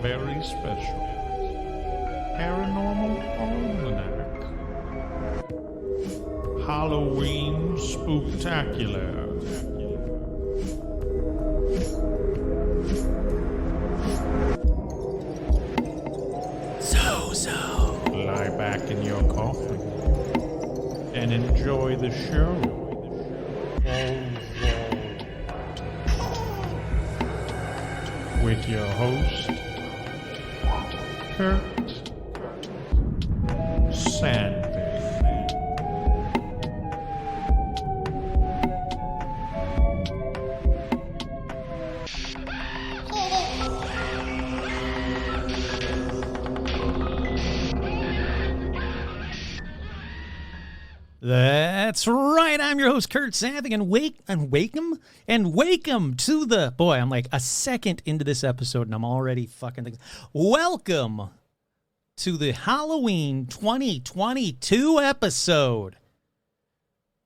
very special Paranormal Almanac Halloween Spooktacular. So. Lie back in your coffin and enjoy the show. With your host, Kurt Sandvik. That's right. I'm your host, Kurt Sandvik, and welcome to the... Boy, I'm like a second into this episode, and I'm already fucking... Welcome to the Halloween 2022 episode.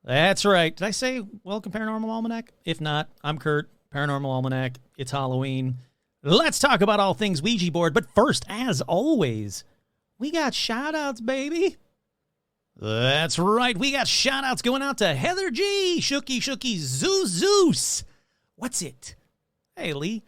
That's right. Did I say welcome, Paranormal Almanac? If not, I'm Kurt, Paranormal Almanac. It's Halloween. Let's talk about all things Ouija board. But first, as always, we got shout-outs, baby. That's right. We got shout-outs going out to Heather G, Shooky, Zeus. What's it? Hey, Lee.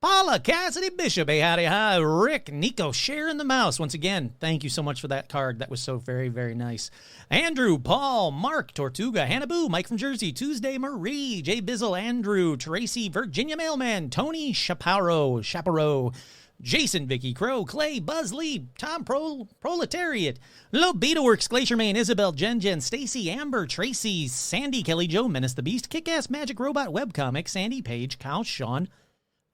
Paula, Cassidy, Bishop, hey, howdy, hi. Rick, Nico, sharing the mouse. Once again, thank you so much for that card. That was so very, very nice. Andrew, Paul, Mark, Tortuga, Hannah Boo, Mike from Jersey, Tuesday, Marie, Jay Bizzle, Andrew, Tracy, Virginia Mailman, Tony, Chaparro, Jason, Vicky, Crow, Clay, Buzz Lee, Tom Proletariat, Lobita Works, Glacier Main, Isabel, Jen, Stacy, Amber, Tracy, Sandy, Kelly, Joe, Menace the Beast, Kick-Ass Magic Robot Webcomic, Sandy, Page, Kyle, Sean,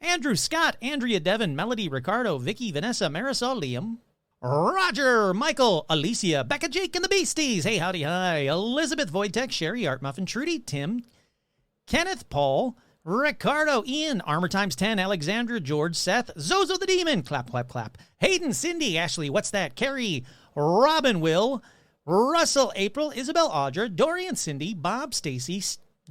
Andrew, Scott, Andrea, Devin, Melody, Ricardo, Vicky, Vanessa, Marisol, Liam, Roger, Michael, Alicia, Becca, Jake, and the Beasties, hey, howdy, hi, Elizabeth, Wojtek, Sherry, Art Muffin, Trudy, Tim, Kenneth, Paul, Ricardo, Ian, Armor Times 10, Alexandra, George, Seth, Zozo the Demon, clap, clap, clap, Hayden, Cindy, Ashley, what's that, Carrie, Robin, Will, Russell, April, Isabel, Audra, Dorian, Cindy, Bob, Stacy,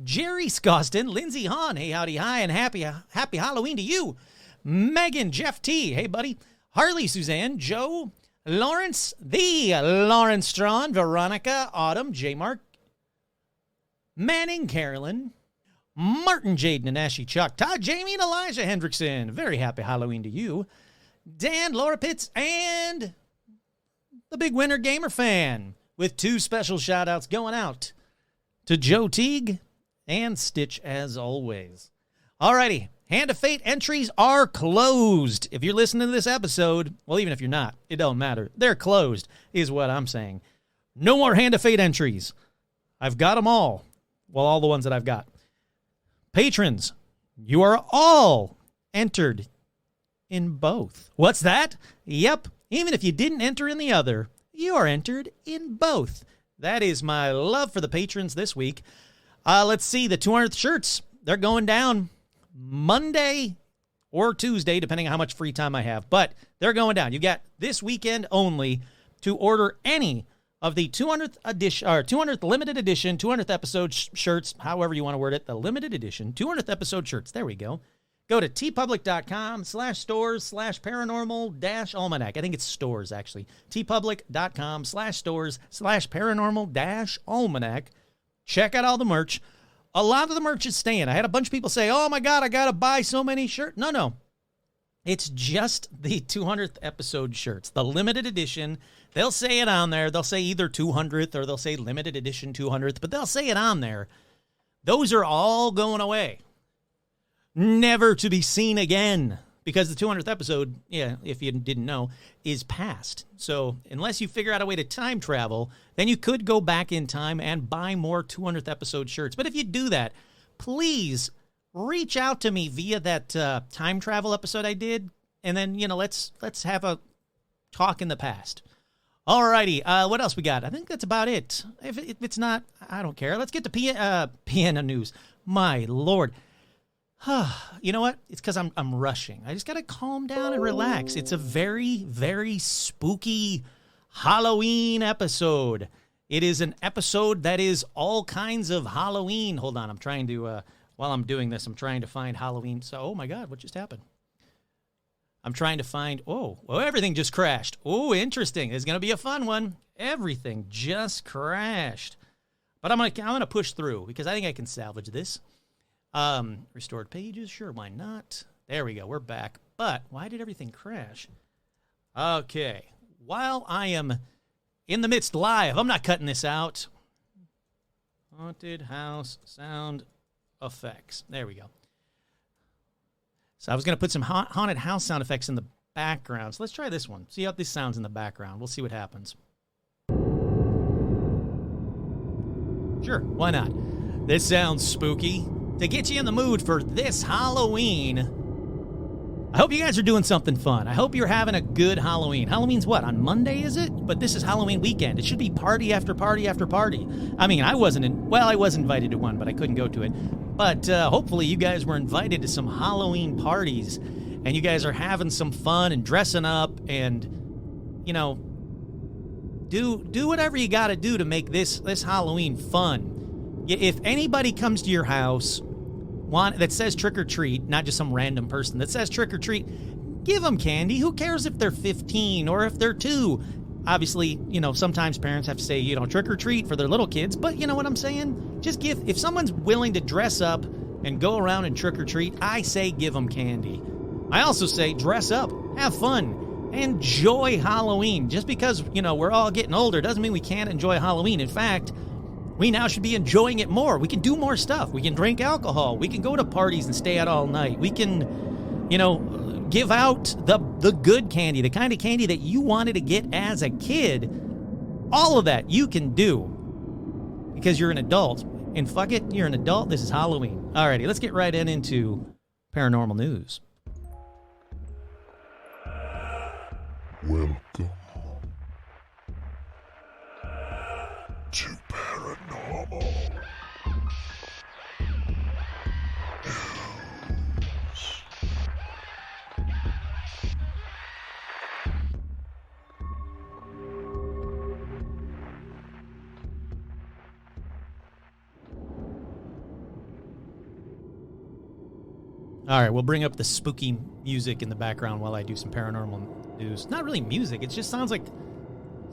Jerry, Scoston, Lindsay, Hahn, hey, howdy, hi, and happy Halloween to you, Megan, Jeff T, hey, buddy, Harley, Suzanne, Joe, Lawrence, the Lawrence Strawn, Veronica, Autumn, J. Mark, Manning, Carolyn, Martin, Jaden, and Ashy Chuck, Todd, Jamie, and Elijah Hendrickson. Very happy Halloween to you. Dan, Laura Pitts, and the Big Winter Gamer Fan, with two special shout-outs going out to Joe Teague and Stitch, as always. Alrighty, Hand of Fate entries are closed. If you're listening to this episode, well, even if you're not, it don't matter. They're closed, is what I'm saying. No more Hand of Fate entries. I've got them all. Well, all the ones that I've got. Patrons, you are all entered in both. What's that? Yep, even if you didn't enter in the other, you are entered in both. That is my love for the patrons this week. Let's see, the 200th shirts, they're going down Monday or Tuesday, depending on how much free time I have. But they're going down. You got this weekend only to order any of the 200th edition, or 200th limited edition, 200th episode shirts, however you want to word it, the limited edition, 200th episode shirts. There we go. Go to tpublic.com/stores/paranormal-almanac. I think it's stores, actually. tpublic.com/stores/paranormal-almanac. Check out all the merch. A lot of the merch is staying. I had a bunch of people say, oh my God, I got to buy so many shirts. No. It's just the 200th episode shirts, the limited edition. They'll say it on there. They'll say either 200th or they'll say limited edition 200th, but they'll say it on there. Those are all going away. Never to be seen again, because the 200th episode, yeah, if you didn't know, is past. So unless you figure out a way to time travel, then you could go back in time and buy more 200th episode shirts. But if you do that, please reach out to me via that time travel episode I did, and then, let's have a talk in the past. Alrighty, what else we got? I think that's about it. If it's not, I don't care. Let's get to piano news. My Lord. You know what? It's because I'm rushing. I just got to calm down and relax. It's a very, very spooky Halloween episode. It is an episode that is all kinds of Halloween. Hold on, I'm trying to, while I'm doing this, I'm trying to find Halloween. So, oh my God, what just happened? I'm trying to find, everything just crashed. Oh, interesting. It's going to be a fun one. Everything just crashed. But I'm gonna push through because I think I can salvage this. Restored pages, sure, why not? There we go, we're back. But why did everything crash? Okay, while I am in the midst live, I'm not cutting this out. Haunted house sound effects. There we go. So I was going to put some haunted house sound effects in the background. So let's try this one. See how this sounds in the background. We'll see what happens. Sure, why not? This sounds spooky. To get you in the mood for this Halloween, I hope you guys are doing something fun. I hope you're having a good Halloween. Halloween's what, on Monday, is it? But this is Halloween weekend. It should be party after party after party. I mean, I was invited to one, but I couldn't go to it. But hopefully you guys were invited to some Halloween parties, and you guys are having some fun and dressing up and, you know, do whatever you got to do to make this Halloween fun. If anybody comes to your house that says trick or treat, not just some random person that says trick or treat, give them candy. Who cares if they're 15 or if they're 2? Obviously, you know, sometimes parents have to say, you know, trick or treat for their little kids, but you know what I'm saying? Just if someone's willing to dress up and go around and trick or treat, I say give them candy. I also say dress up, have fun, enjoy Halloween. Just because, you know, we're all getting older doesn't mean we can't enjoy Halloween. In fact, we now should be enjoying it more. We can do more stuff. We can drink alcohol. We can go to parties and stay out all night. We can, you know, give out the good candy, the kind of candy that you wanted to get as a kid. All of that you can do because you're an adult. And fuck it, you're an adult. This is Halloween. Alrighty, let's get right into paranormal news. Welcome to Paranormal News. All right, we'll bring up the spooky music in the background while I do some paranormal news. Not really music. It just sounds like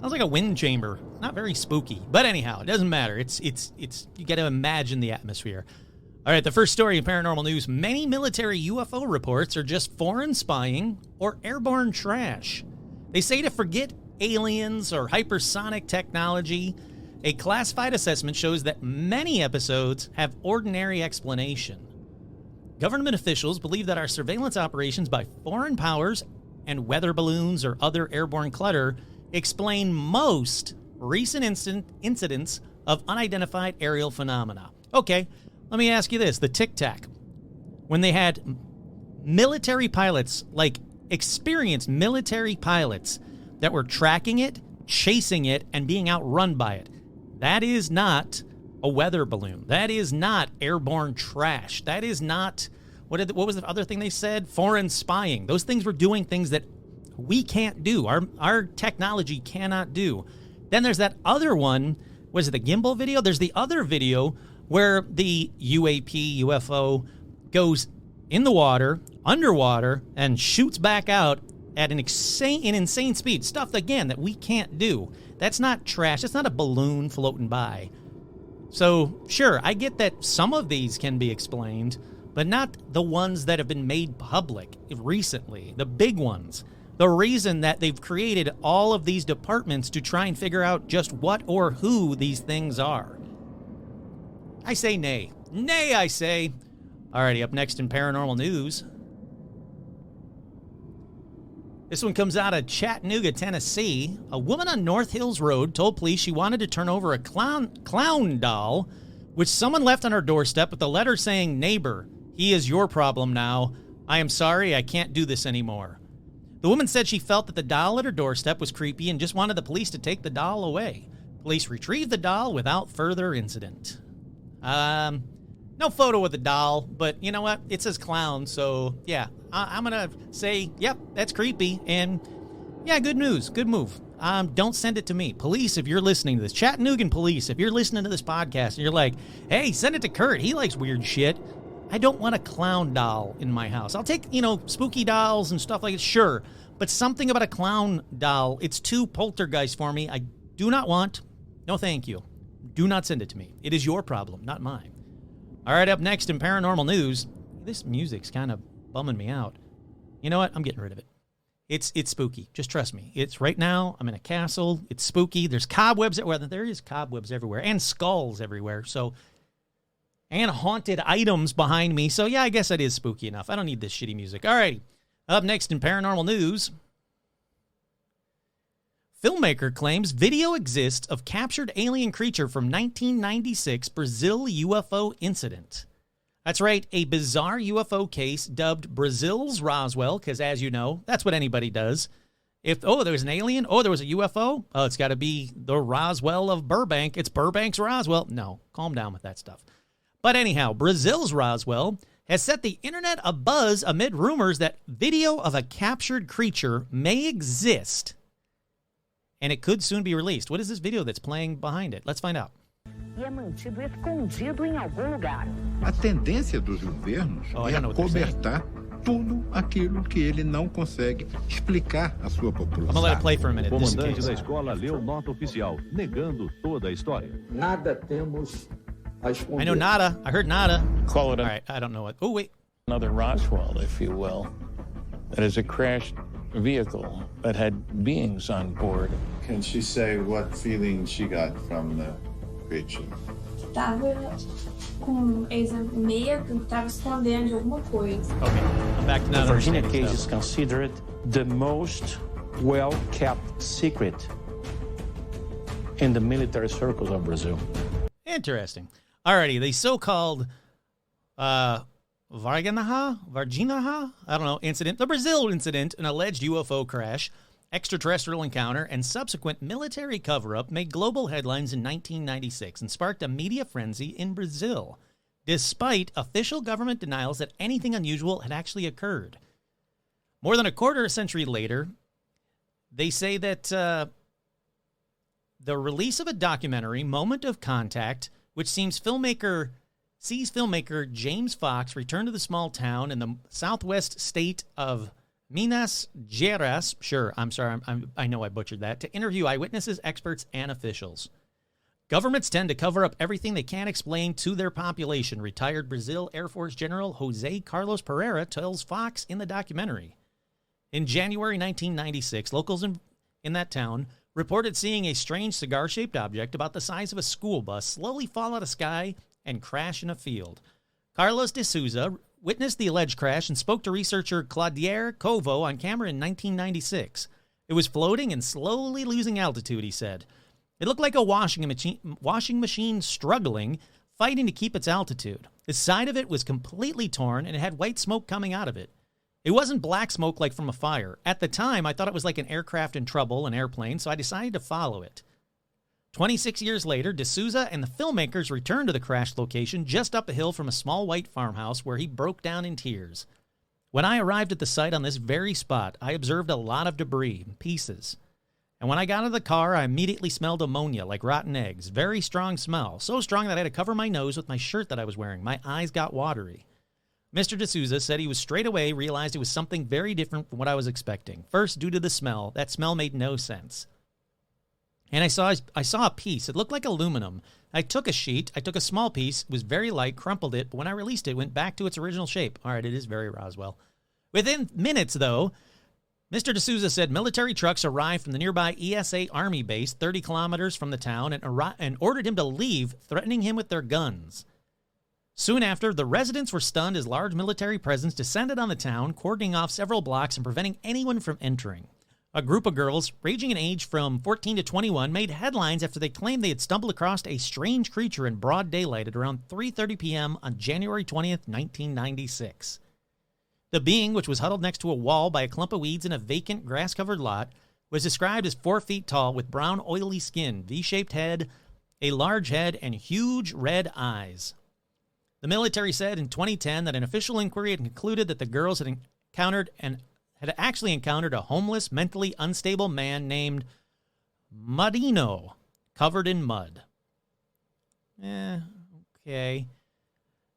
a wind chamber. Not very spooky. But anyhow, it doesn't matter. It's you got to imagine the atmosphere. All right, the first story in paranormal news. Many military UFO reports are just foreign spying or airborne trash. They say to forget aliens or hypersonic technology. A classified assessment shows that many episodes have ordinary explanation. Government officials believe that our surveillance operations by foreign powers and weather balloons or other airborne clutter explain most recent incidents of unidentified aerial phenomena. Okay, let me ask you this. The Tic Tac, when they had military pilots, like experienced military pilots that were tracking it, chasing it, and being outrun by it, that is not a weather balloon. That is not airborne trash. That is not, what was the other thing they said? Foreign spying. Those things were doing things that we can't do. Our technology cannot do. Then there's that other one. Was it the gimbal video? There's the other video where the UFO goes in the water, underwater, and shoots back out at an insane speed. Stuff, again, that we can't do. That's not trash. That's not a balloon floating by. So, sure, I get that some of these can be explained, but not the ones that have been made public recently, the big ones. The reason that they've created all of these departments to try and figure out just what or who these things are. I say nay. Nay, I say. Alrighty, up next in paranormal news. This one comes out of Chattanooga, Tennessee. A woman on North Hills Road told police she wanted to turn over a clown doll, which someone left on her doorstep with a letter saying, "Neighbor, he is your problem now. I am sorry, I can't do this anymore." The woman said she felt that the doll at her doorstep was creepy and just wanted the police to take the doll away. Police retrieved the doll without further incident. No photo of the doll, but you know what? It says clown, so yeah, I'm going to say, yep, that's creepy. And yeah, good news, good move. Don't send it to me. Police, if you're listening to this, Chattanooga police, if you're listening to this podcast and you're like, hey, send it to Kurt, he likes weird shit. I don't want a clown doll in my house. I'll take, spooky dolls and stuff like that, sure. But something about a clown doll, it's too poltergeist for me. I do not want. No, thank you. Do not send it to me. It is your problem, not mine. All right, up next in paranormal news. This music's kind of bumming me out. You know what? I'm getting rid of it. It's spooky. Just trust me. It's right now. I'm in a castle. It's spooky. There's cobwebs everywhere. There is cobwebs everywhere and skulls everywhere. So, and haunted items behind me. So yeah, I guess it is spooky enough. I don't need this shitty music. All right. Up next in paranormal news. Filmmaker claims video exists of captured alien creature from 1996 Brazil UFO incident. That's right, a bizarre UFO case dubbed Brazil's Roswell, because as you know, that's what anybody does. If, there was an alien, there was a UFO, it's got to be the Roswell of Burbank. It's Burbank's Roswell. No, calm down with that stuff. But anyhow, Brazil's Roswell has set the internet abuzz amid rumors that video of a captured creature may exist, and it could soon be released. What is this video that's playing behind it? Let's find out. É mantido escondido em algum lugar. A tendência dos governos é acobertar tudo aquilo que ele não consegue explicar à sua população. I'm gonna let it play for a minute. O comandante da escola leu nota oficial, negando toda a história. Nada temos a esconder. I know nada. I heard nada. Call it All right, I don't know what. Oh, wait. another Roswell, if you will. That is a crashed vehicle that had beings on board. Can she say what feeling she got from the creature? Tava com medo, tava escondendo de alguma coisa. Okay, I'm back to The not Virginia understanding case is stuff. considered the most well-kept secret in the military circles of Brazil. Interesting. Alrighty, the so-called Varginaha, I don't know, incident, the Brazil incident, an alleged UFO crash, extraterrestrial encounter, and subsequent military cover-up made global headlines in 1996 and sparked a media frenzy in Brazil, despite official government denials that anything unusual had actually occurred. More than a quarter century later, they say that the release of a documentary, Moment of Contact, which sees filmmaker James Fox return to the small town in the southwest state of Minas Gerais. Sure, I'm sorry, I know I butchered that. To interview eyewitnesses, experts, and officials. Governments tend to cover up everything they can't explain to their population, retired Brazil Air Force General Jose Carlos Pereira tells Fox in the documentary. In January 1996, locals in that town reported seeing a strange cigar-shaped object about the size of a school bus slowly fall out of the sky and crash in a field. Carlos de Souza witnessed the alleged crash and spoke to researcher Claudier Covo on camera in 1996. It was floating and slowly losing altitude, he said. It looked like a washing machine struggling, fighting to keep its altitude. The side of it was completely torn, and it had white smoke coming out of it. It wasn't black smoke like from a fire. At the time, I thought it was like an aircraft in trouble, an airplane, so I decided to follow it. 26 years later, de Souza and the filmmakers returned to the crash location just up a hill from a small white farmhouse where he broke down in tears. When I arrived at the site on this very spot, I observed a lot of debris and pieces. And when I got out of the car, I immediately smelled ammonia like rotten eggs. Very strong smell. So strong that I had to cover my nose with my shirt that I was wearing. My eyes got watery. Mr. de Souza said he was straight away realized it was something very different from what I was expecting. First, due to the smell. That smell made no sense. And I saw a piece. It looked like aluminum. I took a small piece, it was very light, crumpled it, but when I released it, it went back to its original shape. All right, it is very Roswell. Within minutes, though, Mr. de Souza said military trucks arrived from the nearby ESA Army base 30 kilometers from the town and ordered him to leave, threatening him with their guns. Soon after, the residents were stunned as large military presence descended on the town, cordoning off several blocks and preventing anyone from entering. A group of girls, ranging in age from 14 to 21, made headlines after they claimed they had stumbled across a strange creature in broad daylight at around 3:30 p.m. on January 20th, 1996. The being, which was huddled next to a wall by a clump of weeds in a vacant, grass-covered lot, was described as 4 feet tall with brown, oily skin, V-shaped head, a large head, and huge red eyes. The military said in 2010 that an official inquiry had concluded that the girls had actually encountered a homeless, mentally unstable man named Mudino, covered in mud. Okay.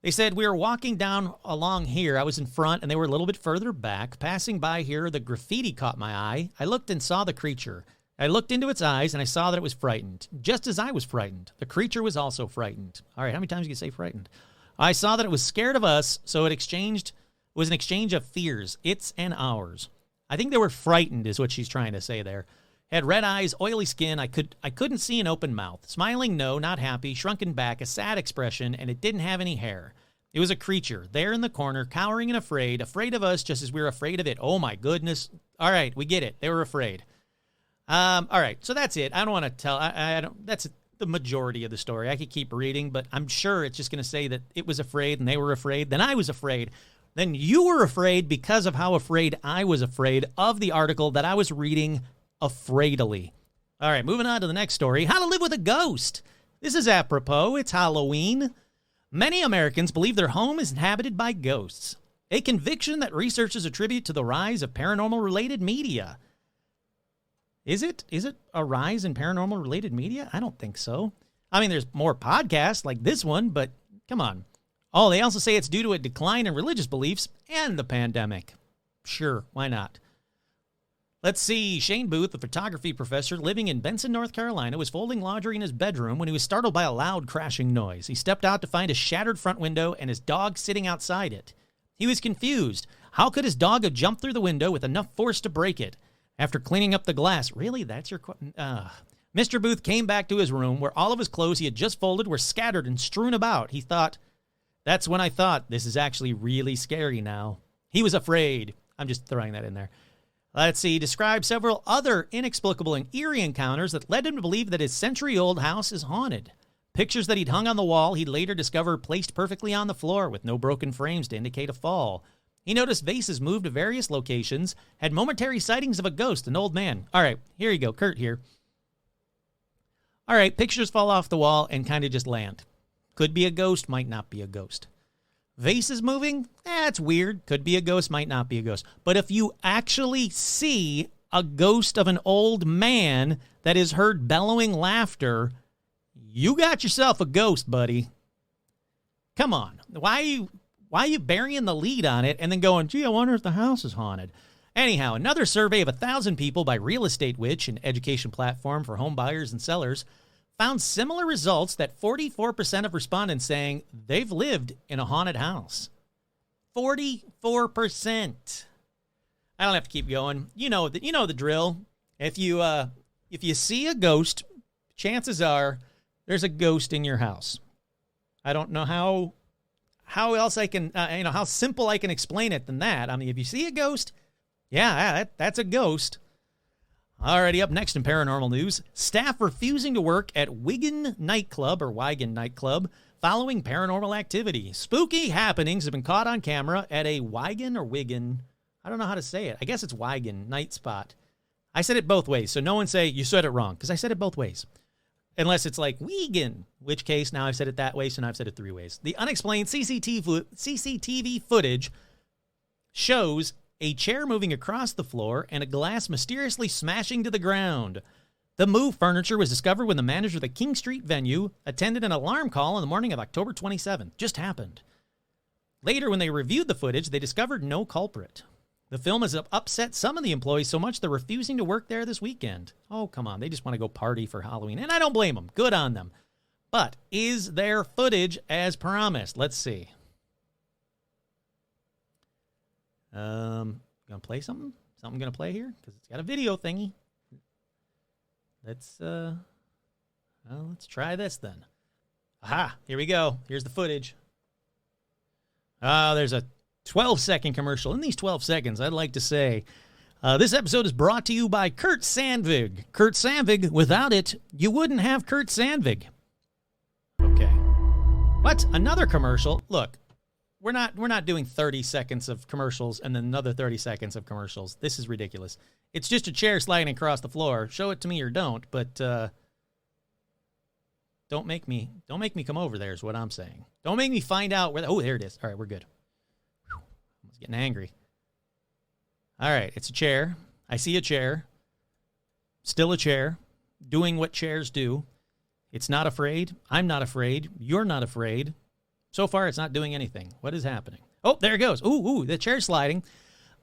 They said, we were walking down along here. I was in front, and they were a little bit further back. Passing by here, the graffiti caught my eye. I looked and saw the creature. I looked into its eyes, and I saw that it was frightened, just as I was frightened. The creature was also frightened. All right, how many times can you say frightened? I saw that it was scared of us, so it was an exchange of fears, its and ours. I think they were frightened is what she's trying to say there. Had red eyes, oily skin. I couldn't see an open mouth. Smiling, no, not happy, shrunken back, a sad expression, and it didn't have any hair. It was a creature, there in the corner, cowering and afraid of us just as we were afraid of it. Oh, my goodness. All right, we get it. They were afraid. All right, so that's it. I don't want to tell. I don't. That's the majority of the story. I could keep reading, but I'm sure it's just going to say that it was afraid and they were afraid. Then I was afraid. Then you were afraid because of how afraid I was afraid of the article that I was reading afraidily. All right, moving on to the next story. How to live with a ghost. This is apropos. It's Halloween. Many Americans believe their home is inhabited by ghosts, a conviction that researchers attribute to the rise of paranormal-related media. Is it a rise in paranormal-related media? I don't think so. I mean, there's more podcasts like this one, but come on. Oh, they also say it's due to a decline in religious beliefs and the pandemic. Sure, why not? Let's see. Shane Booth, a photography professor living in Benson, North Carolina, was folding laundry in his bedroom when he was startled by a loud crashing noise. He stepped out to find a shattered front window and his dog sitting outside it. He was confused. How could his dog have jumped through the window with enough force to break it? After cleaning up the glass, really, that's your question? Mr. Booth came back to his room where all of his clothes he had just folded were scattered and strewn about. He thought, that's when I thought, this is actually really scary now. He was afraid. I'm just throwing that in there. Let's see. He described several other inexplicable and eerie encounters that led him to believe that his century-old house is haunted. Pictures that he'd hung on the wall, he'd later discover placed perfectly on the floor with no broken frames to indicate a fall. He noticed vases moved to various locations, had momentary sightings of a ghost, an old man. All right, here you go, Kurt here. All right, pictures fall off the wall and kind of just land. Could be a ghost, might not be a ghost. Vases moving? That's weird. Could be a ghost, might not be a ghost. But if you actually see a ghost of an old man that is heard bellowing laughter, you got yourself a ghost, buddy. Come on. Why are you burying the lead on it and then going, gee, I wonder if the house is haunted? Anyhow, another survey of 1,000 people by Real Estate Witch, an education platform for home buyers and sellers, found similar results, that 44% of respondents saying they've lived in a haunted house. 44%. I don't have to keep going. You know the drill. If you see a ghost, chances are there's a ghost in your house. I don't know how else I can how simple I can explain it than that. I mean, if you see a ghost, yeah, that's a ghost. Alrighty, up next in paranormal news, staff refusing to work at Wigan nightclub following paranormal activity. Spooky happenings have been caught on camera at a Wigan. I don't know how to say it. I guess it's Wigan night spot. I said it both ways, so no one say you said it wrong, because I said it both ways. Unless it's like Wigan, which case now I've said it that way, so now I've said it 3 ways. The unexplained CCTV footage shows a chair moving across the floor and a glass mysteriously smashing to the ground. The moved furniture was discovered when the manager of the King Street venue attended an alarm call on the morning of October 27th. Just happened. Later, when they reviewed the footage, they discovered no culprit. The film has upset some of the employees so much they're refusing to work there this weekend. Oh, come on. They just want to go party for Halloween, and I don't blame them. Good on them. But is there footage as promised? Let's see. Gonna play something? Something gonna play here? Because it's got a video thingy. Let's try this then. Aha, here we go. Here's the footage. There's a 12-second commercial. In these 12 seconds, I'd like to say, this episode is brought to you by Kurt Sandvig. Kurt Sandvig, without it, you wouldn't have Kurt Sandvig. Okay. What? Another commercial? Look. We're not doing 30 seconds of commercials and then another 30 seconds of commercials. This is ridiculous. It's just a chair sliding across the floor. Show it to me or don't, but don't make me come over there is what I'm saying. Don't make me find out where oh, there it is. All right, we're good. Whew. I was getting angry. All right, it's a chair. I see a chair. Still a chair. Doing what chairs do. It's not afraid. I'm not afraid. You're not afraid. So far, it's not doing anything. What is happening? Oh, there it goes. Ooh, the chair's sliding.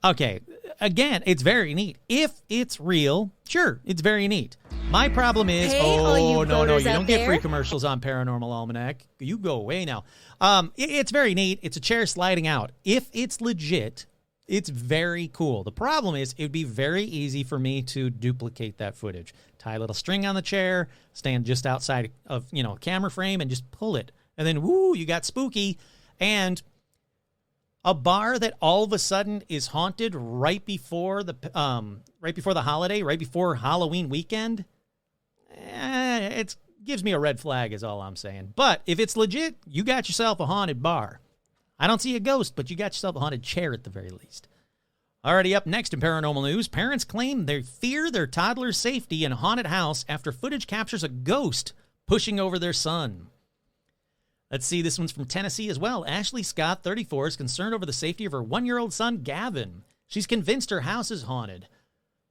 Okay, again, it's very neat. If it's real, sure, it's very neat. My problem is, no, you don't get free commercials on Paranormal Almanac. You go away now. It's very neat. It's a chair sliding out. If it's legit, it's very cool. The problem is, it would be very easy for me to duplicate that footage. Tie a little string on the chair, stand just outside of, a camera frame, and just pull it. And then, woo, you got spooky. And a bar that all of a sudden is haunted right before the holiday, right before Halloween weekend, it gives me a red flag is all I'm saying. But if it's legit, you got yourself a haunted bar. I don't see a ghost, but you got yourself a haunted chair at the very least. Already up next in paranormal news, parents claim they fear their toddler's safety in a haunted house after footage captures a ghost pushing over their son. Let's see, this one's from Tennessee as well. Ashley Scott, 34, is concerned over the safety of her 1-year-old son, Gavin. She's convinced her house is haunted.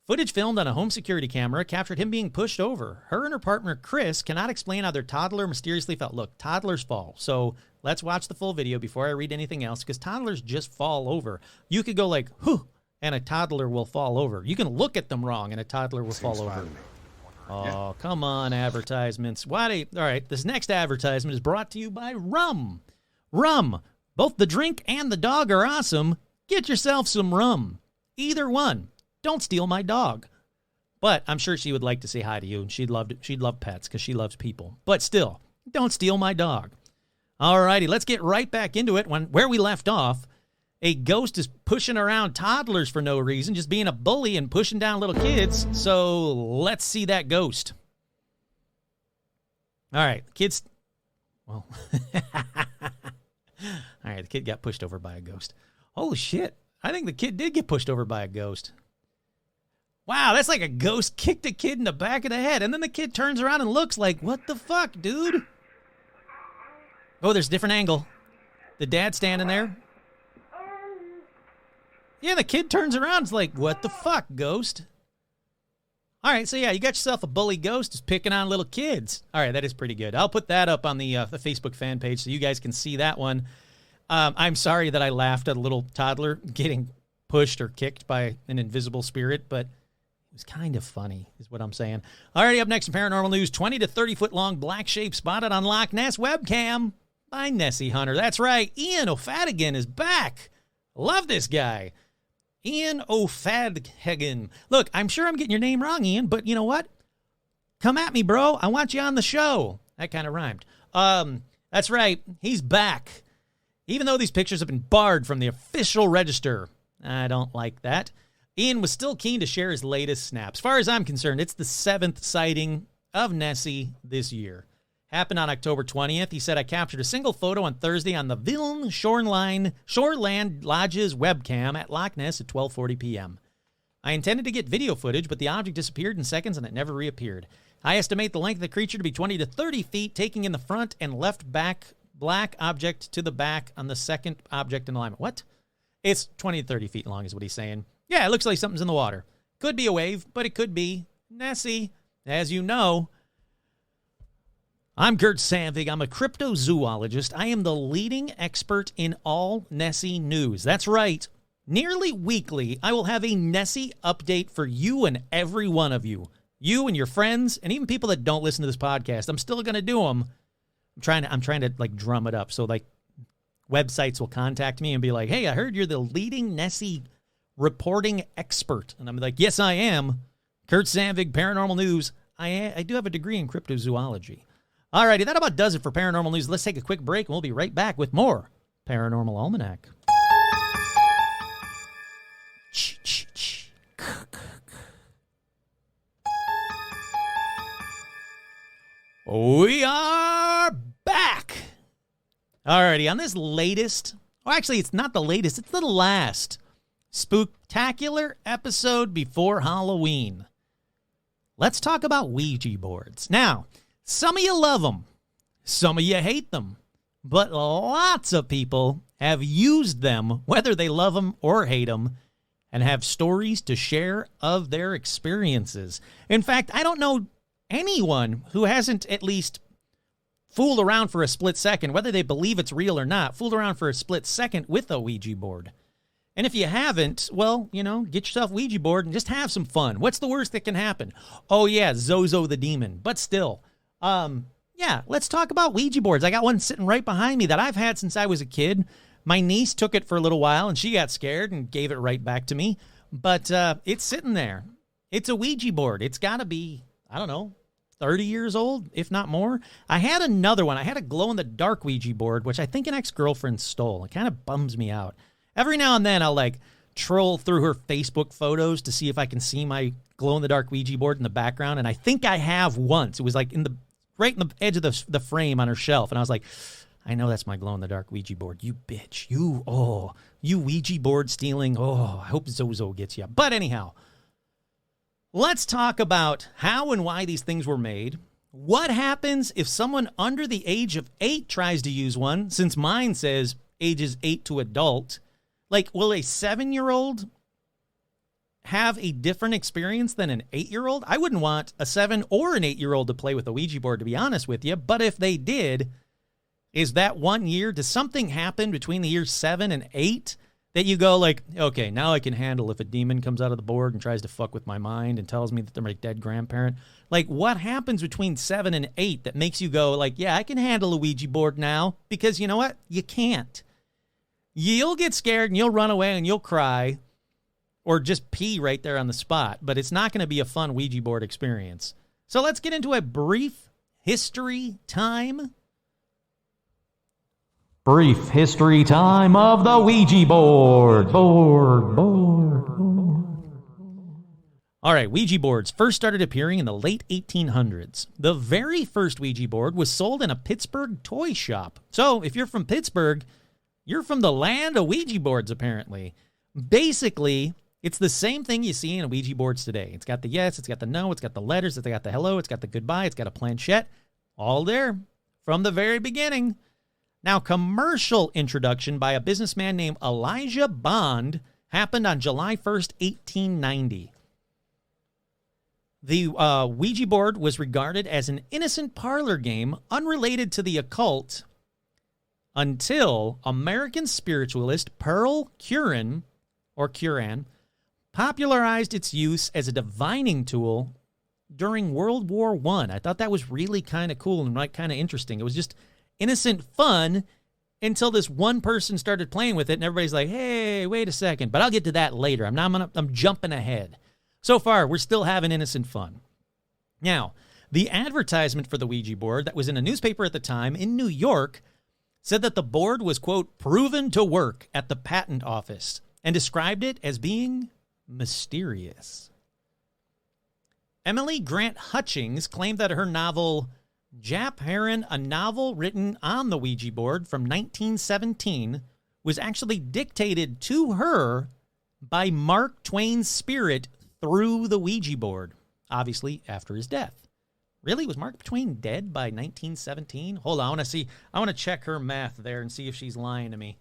Footage filmed on a home security camera captured him being pushed over. Her and her partner, Chris, cannot explain how their toddler mysteriously fell. Look, toddlers fall. So let's watch the full video before I read anything else, because toddlers just fall over. You could go like, whew, and a toddler will fall over. You can look at them wrong, and a toddler will fall over. Oh, come on, advertisements. All right, this next advertisement is brought to you by Rum. Rum. Both the drink and the dog are awesome. Get yourself some rum. Either one. Don't steal my dog. But I'm sure she would like to say hi to you, and she'd love pets because she loves people. But still, don't steal my dog. All righty, let's get right back into it. Where we left off, a ghost is pushing around toddlers for no reason, just being a bully and pushing down little kids. So let's see that ghost. All right, kids. Well, all right, the kid got pushed over by a ghost. Holy shit. I think the kid did get pushed over by a ghost. Wow, that's like a ghost kicked a kid in the back of the head. And then the kid turns around and looks like, what the fuck, dude? Oh, there's a different angle. The dad standing there. Yeah, the kid turns around. It's like, what the fuck, ghost? All right, so yeah, you got yourself a bully ghost who's picking on little kids. All right, that is pretty good. I'll put that up on the Facebook fan page so you guys can see that one. I'm sorry that I laughed at a little toddler getting pushed or kicked by an invisible spirit, but it was kind of funny, is what I'm saying. All right, up next in paranormal news, 20 to 30-foot-long black shape spotted on Loch Ness webcam by Nessie Hunter. That's right, Ian O'Fadigan is back. Love this guy. Ian O'Fadigan. Look, I'm sure I'm getting your name wrong, Ian, but you know what? Come at me, bro. I want you on the show. That kind of rhymed. That's right. He's back. Even though these pictures have been barred from the official register. I don't like that. Ian was still keen to share his latest snap. As far as I'm concerned, it's the 7th sighting of Nessie this year. Happened on October 20th. He said, I captured a single photo on Thursday on the Vilne Shoreland Lodge's webcam at Loch Ness at 12:40 p.m. I intended to get video footage, but the object disappeared in seconds and it never reappeared. I estimate the length of the creature to be 20 to 30 feet, taking in the front and left back black object to the back on the second object in alignment. What? It's 20 to 30 feet long is what he's saying. Yeah, it looks like something's in the water. Could be a wave, but it could be Nessie. As you know, I'm Kurt Sandvig. I'm a cryptozoologist. I am the leading expert in all Nessie news. That's right. Nearly weekly, I will have a Nessie update for you and every one of you. You and your friends, and even people that don't listen to this podcast. I'm still going to do them. I'm trying to like drum it up. So like websites will contact me and be like, hey, I heard you're the leading Nessie reporting expert. And I'm like, yes, I am. Kurt Sandvig, Paranormal News. I do have a degree in cryptozoology. All righty, that about does it for Paranormal News. Let's take a quick break, and we'll be right back with more Paranormal Almanac. We are back. All righty, on this latest, well, actually, it's not the latest, it's the last spooktacular episode before Halloween. Let's talk about Ouija boards. Now, some of you love them. Some of you hate them. But lots of people have used them, whether they love them or hate them, and have stories to share of their experiences. In fact, I don't know anyone who hasn't at least fooled around for a split second, whether they believe it's real or not, fooled around for a split second with a Ouija board. And if you haven't, well, get yourself a Ouija board and just have some fun. What's the worst that can happen? Oh, yeah, Zozo the demon. But still, let's talk about Ouija boards. I got one sitting right behind me that I've had since I was a kid. My niece took it for a little while, and she got scared and gave it right back to me. But it's sitting there. It's a Ouija board. It's got to be, 30 years old, if not more. I had another one. I had a glow-in-the-dark Ouija board, which I think an ex-girlfriend stole. It kind of bums me out. Every now and then, I'll, troll through her Facebook photos to see if I can see my glow-in-the-dark Ouija board in the background, and I think I have once. It was, right in the edge of the frame on her shelf, and I was like, I know that's my glow-in-the-dark Ouija board. You bitch. You Ouija board stealing. Oh, I hope Zozo gets you. But anyhow, let's talk about how and why these things were made. What happens if someone under the age of 8 tries to use one, since mine says ages 8 to adult? Will a 7-year-old have a different experience than an 8-year-old? I wouldn't want a 7 or an 8-year-old to play with a Ouija board, to be honest with you. But if they did, is that 1 year? Does something happen between the years 7 and 8 that you go okay, now I can handle if a demon comes out of the board and tries to fuck with my mind and tells me that they're my dead grandparent? What happens between 7 and 8 that makes you go yeah, I can handle a Ouija board now? Because you know what? You can't. You'll get scared and you'll run away and you'll cry or just pee right there on the spot, but it's not going to be a fun Ouija board experience. So let's get into a brief history time. Brief history time of the Ouija board. All right, Ouija boards first started appearing in the late 1800s. The very first Ouija board was sold in a Pittsburgh toy shop. So if you're from Pittsburgh, you're from the land of Ouija boards, apparently. Basically, it's the same thing you see in Ouija boards today. It's got the yes, it's got the no, it's got the letters, it's got the hello, it's got the goodbye, it's got a planchette. All there from the very beginning. Now, commercial introduction by a businessman named Elijah Bond happened on July 1st, 1890. The Ouija board was regarded as an innocent parlor game unrelated to the occult until American spiritualist Pearl Curran popularized its use as a divining tool during World War I. I thought that was really kind of cool and kind of interesting. It was just innocent fun until this one person started playing with it, and everybody's like, hey, wait a second. But I'll get to that later. I'm jumping ahead. So far, we're still having innocent fun. Now, the advertisement for the Ouija board that was in a newspaper at the time in New York said that the board was, quote, proven to work at the patent office, and described it as being mysterious. Emily Grant Hutchings claimed that her novel Jap Heron, a novel written on the Ouija board from 1917, was actually dictated to her by Mark Twain's spirit through the Ouija board, obviously after his death. Really? Was Mark Twain dead by 1917? Hold on, I want to check her math there and see if she's lying to me.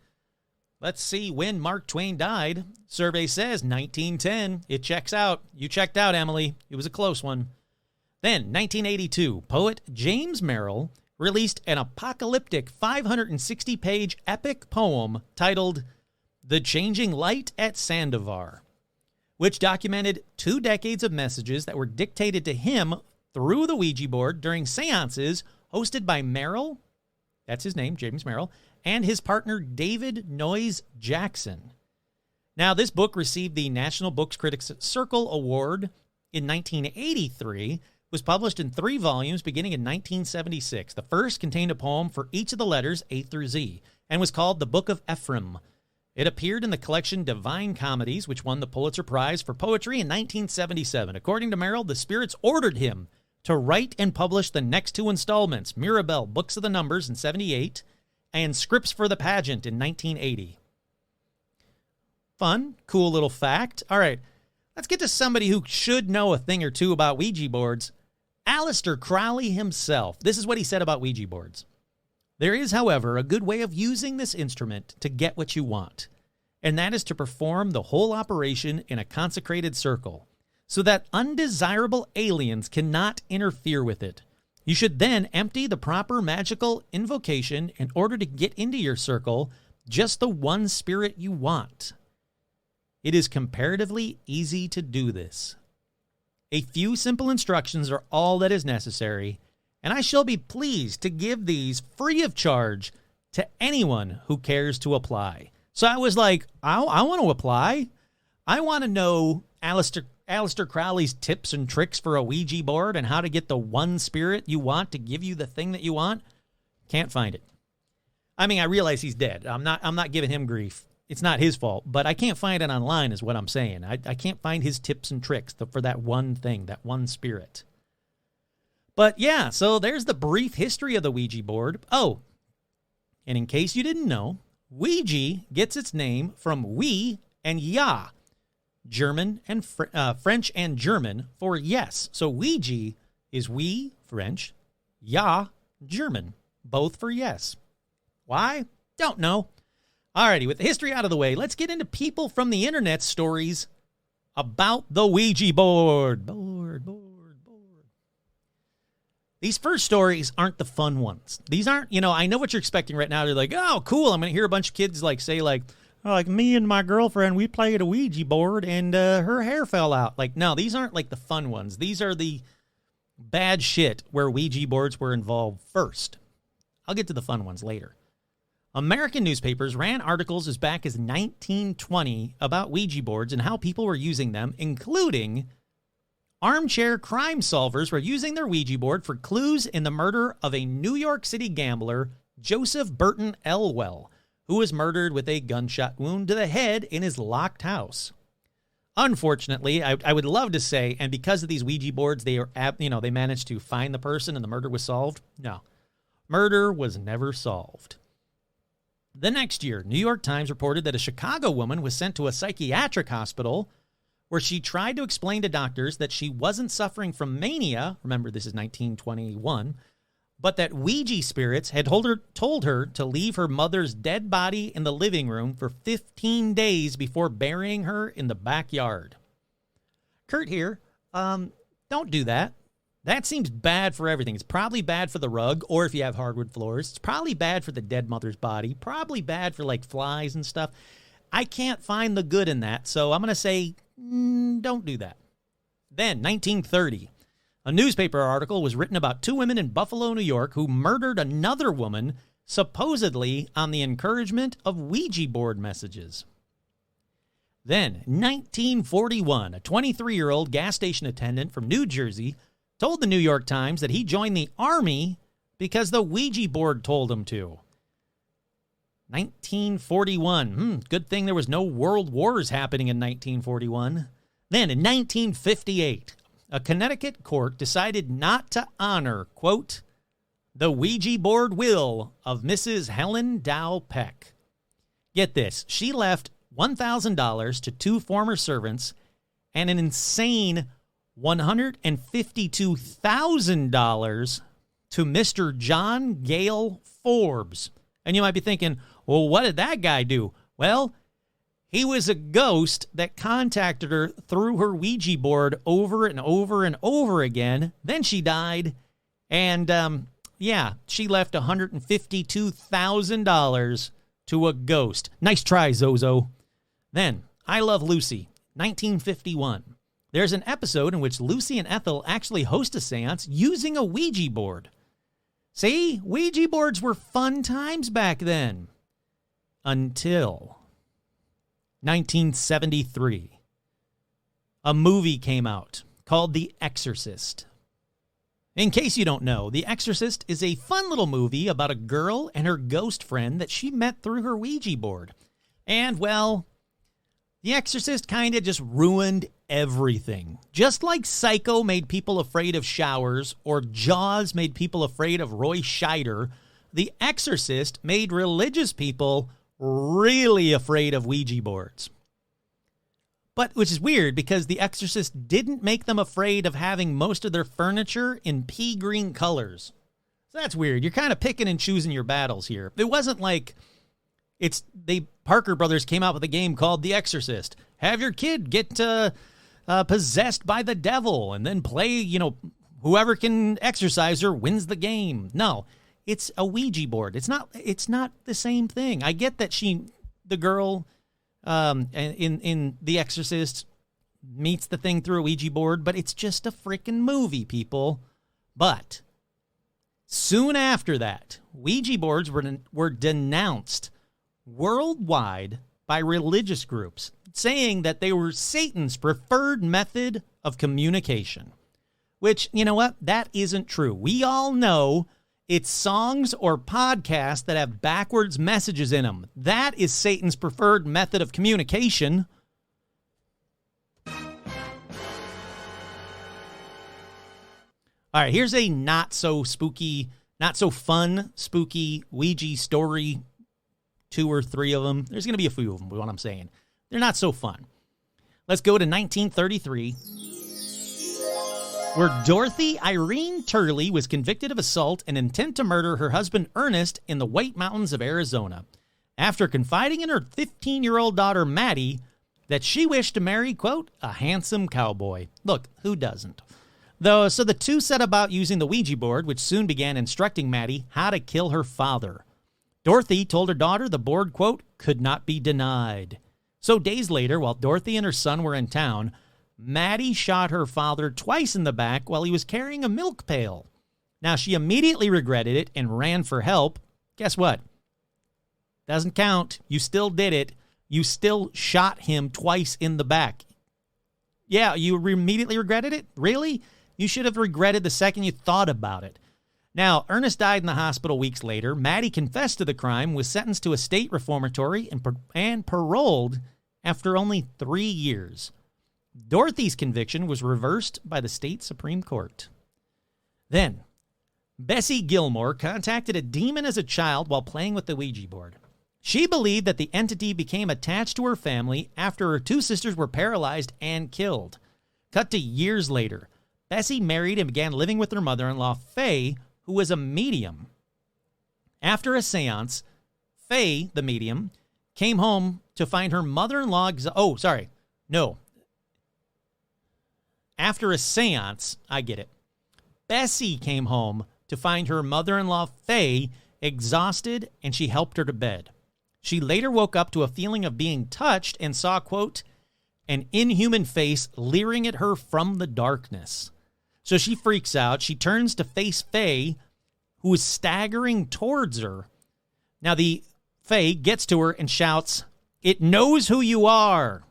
Let's see when Mark Twain died. Survey says 1910. It checks out. You checked out, Emily. It was a close one. Then, 1982, poet James Merrill released an apocalyptic 560-page epic poem titled The Changing Light at Sandovar, which documented 2 decades of messages that were dictated to him through the Ouija board during seances hosted by Merrill, that's his name, James Merrill, and his partner David Noyes Jackson. Now, this book received the National Books Critics Circle Award in 1983, was published in 3 volumes beginning in 1976. The first contained a poem for each of the letters A through Z and was called The Book of Ephraim. It appeared in the collection Divine Comedies, which won the Pulitzer Prize for Poetry in 1977. According to Merrill, the spirits ordered him to write and publish the next 2 installments, Mirabelle, Books of the Numbers in 78, and Scripts for the Pageant in 1980. Fun, cool little fact. All right, let's get to somebody who should know a thing or two about Ouija boards. Aleister Crowley himself. This is what he said about Ouija boards. There is, however, a good way of using this instrument to get what you want, and that is to perform the whole operation in a consecrated circle, so that undesirable aliens cannot interfere with it. You should then empty the proper magical invocation in order to get into your circle just the one spirit you want. It is comparatively easy to do this. A few simple instructions are all that is necessary, and I shall be pleased to give these free of charge to anyone who cares to apply. So I was like, I want to apply. I want to know Aleister Crowley's tips and tricks for a Ouija board and how to get the one spirit you want to give you the thing that you want. Can't find it. I mean, I realize he's dead. I'm not giving him grief. It's not his fault, but I can't find it online is what I'm saying. I can't find his tips and tricks for that one thing, that one spirit. But yeah, so there's the brief history of the Ouija board. Oh, and in case you didn't know, Ouija gets its name from oui and ja, German and French and German for yes. So Ouija is oui, French, ja, German, both for yes. Why? Don't know. Alrighty, with the history out of the way, let's get into people from the internet stories about the Ouija board. These first stories aren't the fun ones. These aren't, I know what you're expecting right now. They're like, oh, cool. I'm going to hear a bunch of kids say me and my girlfriend, we played a Ouija board and her hair fell out. Like, no, these aren't like the fun ones. These are the bad shit where Ouija boards were involved first. I'll get to the fun ones later. American newspapers ran articles as back as 1920 about Ouija boards and how people were using them, including armchair crime solvers were using their Ouija board for clues in the murder of a New York City gambler, Joseph Burton Elwell, who was murdered with a gunshot wound to the head in his locked house. Unfortunately, I would love to say, and because of these Ouija boards, they managed to find the person and the murder was solved. No, murder was never solved. The next year, New York Times reported that a Chicago woman was sent to a psychiatric hospital where she tried to explain to doctors that she wasn't suffering from mania, remember this is 1921, but that Ouija spirits had told her to leave her mother's dead body in the living room for 15 days before burying her in the backyard. Kurt here, don't do that. That seems bad for everything. It's probably bad for the rug, or if you have hardwood floors, it's probably bad for the dead mother's body, probably bad for like flies and stuff. I can't find the good in that, so I'm going to say don't do that. Then, 1930, a newspaper article was written about two women in Buffalo, New York, who murdered another woman, supposedly on the encouragement of Ouija board messages. Then, 1941, a 23-year-old gas station attendant from New Jersey told the New York Times that he joined the Army because the Ouija board told him to. 1941. Good thing there was no world wars happening in 1941. Then, in 1958, a Connecticut court decided not to honor, quote, the Ouija board will of Mrs. Helen Dow Peck. Get this. She left $1,000 to two former servants and an insane $152,000 to Mr. John Gale Forbes. And you might be thinking, well, what did that guy do? Well, he was a ghost that contacted her through her Ouija board over and over and over again. Then she died. And, she left $152,000 to a ghost. Nice try, Zozo. Then, I Love Lucy, 1951. There's an episode in which Lucy and Ethel actually host a seance using a Ouija board. See, Ouija boards were fun times back then. Until 1973. A movie came out called The Exorcist. In case you don't know, The Exorcist is a fun little movie about a girl and her ghost friend that she met through her Ouija board. And, well, The Exorcist kind of just ruined everything. Just like Psycho made people afraid of showers, or Jaws made people afraid of Roy Scheider, The Exorcist made religious people really afraid of Ouija boards. But, which is weird, because The Exorcist didn't make them afraid of having most of their furniture in pea green colors. So that's weird. You're kind of picking and choosing your battles here. It wasn't like Parker Brothers came out with a game called The Exorcist. Have your kid get possessed by the devil and then play, whoever can exorcise her wins the game. No, it's a Ouija board. It's not the same thing. I get that the girl in The Exorcist meets the thing through a Ouija board, but it's just a freaking movie, people. But soon after that, Ouija boards were denounced worldwide by religious groups, saying that they were Satan's preferred method of communication. Which, you know what? That isn't true. We all know it's songs or podcasts that have backwards messages in them. That is Satan's preferred method of communication. All right, here's a not so fun, spooky Ouija story. 2 or 3 of them. There's going to be a few of them, what I'm saying. They're not so fun. Let's go to 1933, where Dorothy Irene Turley was convicted of assault and intent to murder her husband Ernest in the White Mountains of Arizona, after confiding in her 15-year-old daughter Maddie that she wished to marry, quote, a handsome cowboy. Look, who doesn't? So the two set about using the Ouija board, which soon began instructing Maddie how to kill her father. Dorothy told her daughter the board, quote, could not be denied. So days later, while Dorothy and her son were in town, Maddie shot her father twice in the back while he was carrying a milk pail. Now, she immediately regretted it and ran for help. Guess what? Doesn't count. You still did it. You still shot him twice in the back. Yeah, you immediately regretted it? Really? You should have regretted the second you thought about it. Now, Ernest died in the hospital weeks later. Maddie confessed to the crime, was sentenced to a state reformatory, and paroled after only 3 years. Dorothy's conviction was reversed by the state Supreme Court. Then, Bessie Gilmore contacted a demon as a child while playing with the Ouija board. She believed that the entity became attached to her family after her 2 sisters were paralyzed and killed. Cut to years later, Bessie married and began living with her mother-in-law, Faye, who was a medium. After a seance, Faye, the medium, came home to find her mother-in-law... After a seance, I get it. Bessie came home to find her mother-in-law, Faye, exhausted, and she helped her to bed. She later woke up to a feeling of being touched and saw, quote, an inhuman face leering at her from the darkness. So she freaks out. She turns to face Faye, who is staggering towards her. Now the Faye gets to her and shouts, it knows who you are.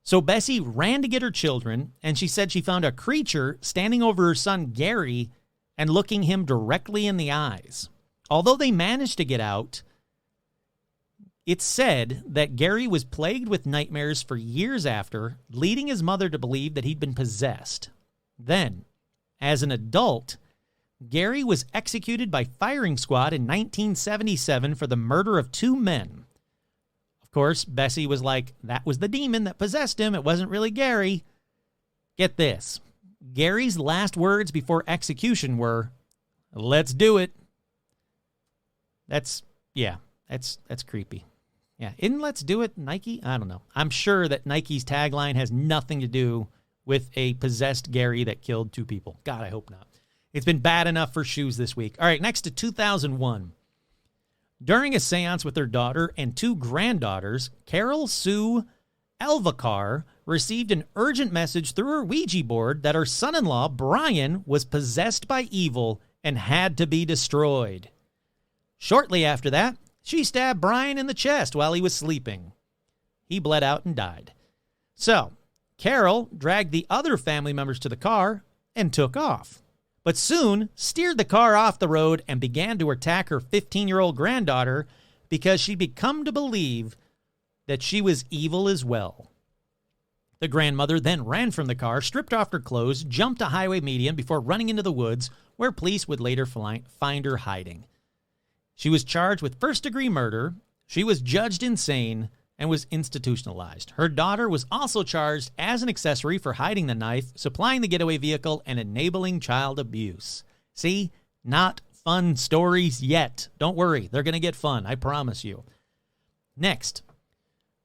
So Bessie ran to get her children, and she said she found a creature standing over her son Gary and looking him directly in the eyes. Although they managed to get out, it's said that Gary was plagued with nightmares for years after, leading his mother to believe that he'd been possessed. Then, as an adult, Gary was executed by firing squad in 1977 for the murder of 2 men. Of course, Bessie was like, that was the demon that possessed him. It wasn't really Gary. Get this. Gary's last words before execution were, let's do it. That's creepy. Yeah, isn't let's do it Nike? I don't know. I'm sure that Nike's tagline has nothing to do with a possessed Gary that killed 2 people. God, I hope not. It's been bad enough for shoes this week. All right, next to 2001. During a seance with her daughter and 2 granddaughters, Carol Sue Elvacar received an urgent message through her Ouija board that her son-in-law, Brian, was possessed by evil and had to be destroyed. Shortly after that, she stabbed Brian in the chest while he was sleeping. He bled out and died. So, Carol dragged the other family members to the car and took off, but soon steered the car off the road and began to attack her 15-year-old granddaughter because she'd become to believe that she was evil as well. The grandmother then ran from the car, stripped off her clothes, jumped a highway median before running into the woods, where police would later find her hiding. She was charged with first-degree murder. She was judged insane and was institutionalized. Her daughter was also charged as an accessory for hiding the knife, supplying the getaway vehicle, and enabling child abuse. See? Not fun stories yet. Don't worry. They're going to get fun. I promise you. Next,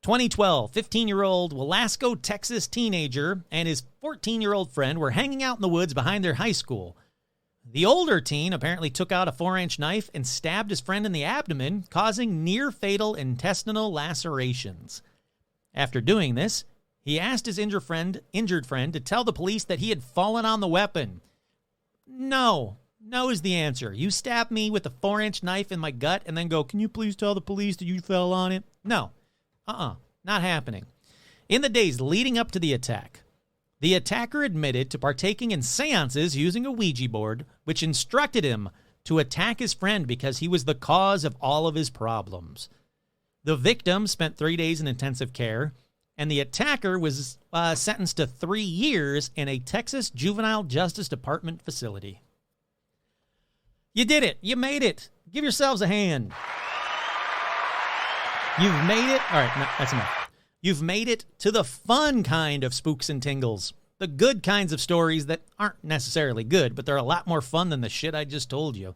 2012, 15-year-old Velasco, Texas teenager and his 14-year-old friend were hanging out in the woods behind their high school. The older teen apparently took out a 4-inch knife and stabbed his friend in the abdomen, causing near-fatal intestinal lacerations. After doing this, he asked his injured friend to tell the police that he had fallen on the weapon. No is the answer. You stab me with a 4-inch knife in my gut and then go, "Can you please tell the police that you fell on it?" No. Not happening. In the days leading up to the attack, the attacker admitted to partaking in seances using a Ouija board, which instructed him to attack his friend because he was the cause of all of his problems. The victim spent 3 days in intensive care, and the attacker was sentenced to 3 years in a Texas Juvenile Justice Department facility. You did it. You made it. Give yourselves a hand. You've made it. All right, no, that's enough. You've made it to the fun kind of spooks and tingles. The good kinds of stories that aren't necessarily good, but they're a lot more fun than the shit I just told you.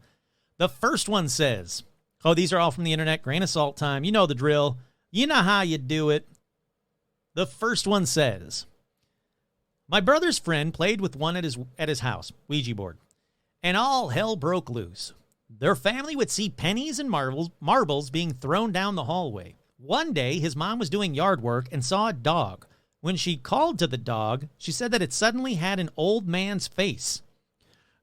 The first one says, these are all from the internet, grain of salt time. You know the drill. You know how you do it. The first one says, my brother's friend played with one at his house, Ouija board, and all hell broke loose. Their family would see pennies and marbles being thrown down the hallway. One day, his mom was doing yard work and saw a dog. When she called to the dog, she said that it suddenly had an old man's face.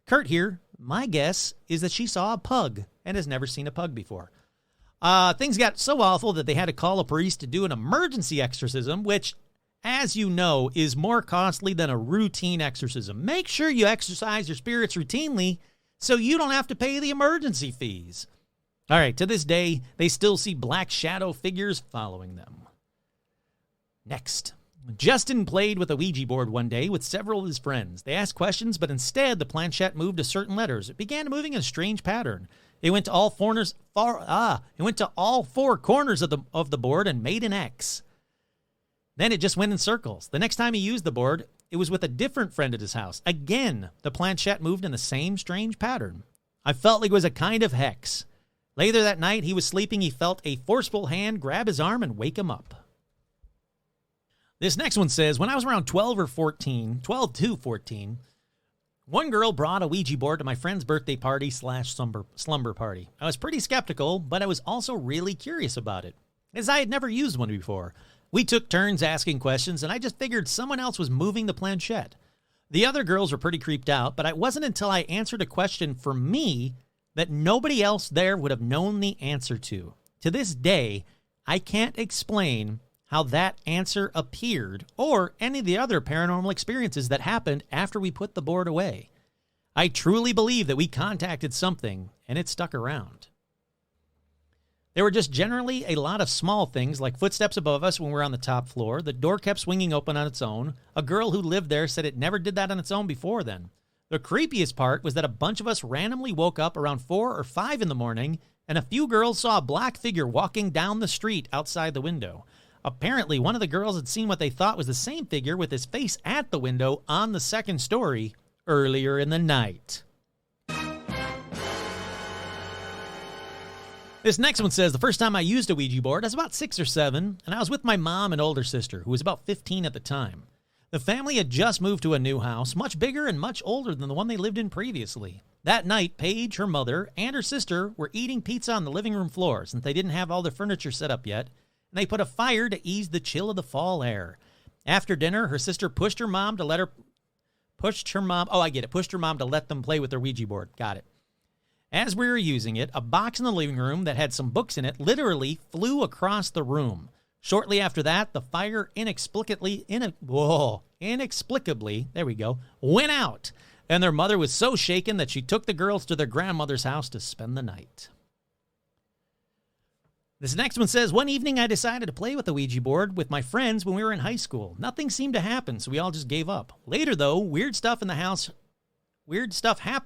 Kurt here, my guess is that she saw a pug and has never seen a pug before. Things got so awful that they had to call a priest to do an emergency exorcism, which, as you know, is more costly than a routine exorcism. Make sure you exorcise your spirits routinely so you don't have to pay the emergency fees. All right, to this day, they still see black shadow figures following them. Next, Justin played with a Ouija board one day with several of his friends. They asked questions, but instead the planchette moved to certain letters. It began moving in a strange pattern. It went to all four corners of the board and made an X. Then it just went in circles. The next time he used the board, it was with a different friend at his house. Again, the planchette moved in the same strange pattern. I felt like it was a kind of hex. Later that night, he was sleeping. He felt a forceful hand grab his arm and wake him up. This next one says, when I was around 12 to 14, one girl brought a Ouija board to my friend's birthday party / slumber party. I was pretty skeptical, but I was also really curious about it, as I had never used one before. We took turns asking questions, and I just figured someone else was moving the planchette. The other girls were pretty creeped out, but it wasn't until I answered a question for me that nobody else there would have known the answer to. To this day, I can't explain how that answer appeared or any of the other paranormal experiences that happened after we put the board away. I truly believe that we contacted something, and it stuck around. There were just generally a lot of small things like footsteps above us when we were on the top floor. The door kept swinging open on its own. A girl who lived there said it never did that on its own before then. The creepiest part was that a bunch of us randomly woke up around 4 or 5 in the morning, and a few girls saw a black figure walking down the street outside the window. Apparently, one of the girls had seen what they thought was the same figure with his face at the window on the second story earlier in the night. This next one says, the first time I used a Ouija board, I was about 6 or 7, and I was with my mom and older sister, who was about 15 at the time. The family had just moved to a new house, much bigger and much older than the one they lived in previously. That night, Paige, her mother, and her sister were eating pizza on the living room floor since they didn't have all their furniture set up yet, and they put a fire to ease the chill of the fall air. After dinner, her sister pushed her mom to let them play with their Ouija board. Got it. As we were using it, a box in the living room that had some books in it literally flew across the room. Shortly after that, the fire inexplicably, there we go, went out, and their mother was so shaken that she took the girls to their grandmother's house to spend the night. This next one says, one evening I decided to play with the Ouija board with my friends when we were in high school. Nothing seemed to happen, so we all just gave up. Later, though, weird stuff happened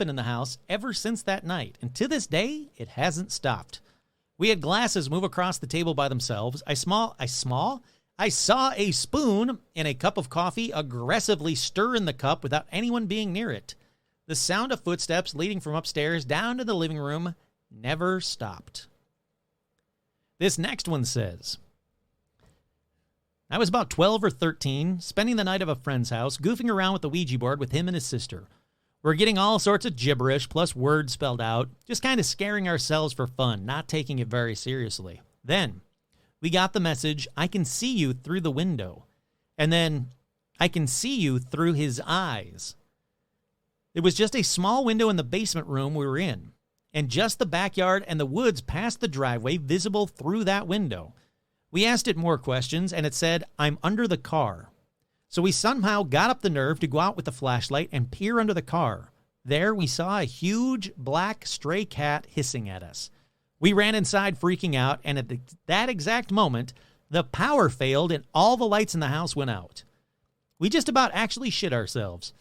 in the house ever since that night, and to this day, it hasn't stopped. We had glasses move across the table by themselves. I saw a spoon in a cup of coffee aggressively stir in the cup without anyone being near it. The sound of footsteps leading from upstairs down to the living room never stopped. This next one says, I was about 12 or 13, spending the night at a friend's house, goofing around with the Ouija board with him and his sister. We're getting all sorts of gibberish, plus words spelled out, just kind of scaring ourselves for fun, not taking it very seriously. Then, we got the message, I can see you through the window. And then, I can see you through his eyes. It was just a small window in the basement room we were in, and just the backyard and the woods past the driveway visible through that window. We asked it more questions, and it said, I'm under the car. So we somehow got up the nerve to go out with the flashlight and peer under the car. There we saw a huge black stray cat hissing at us. We ran inside freaking out, and at that exact moment, the power failed and all the lights in the house went out. We just about actually shit ourselves.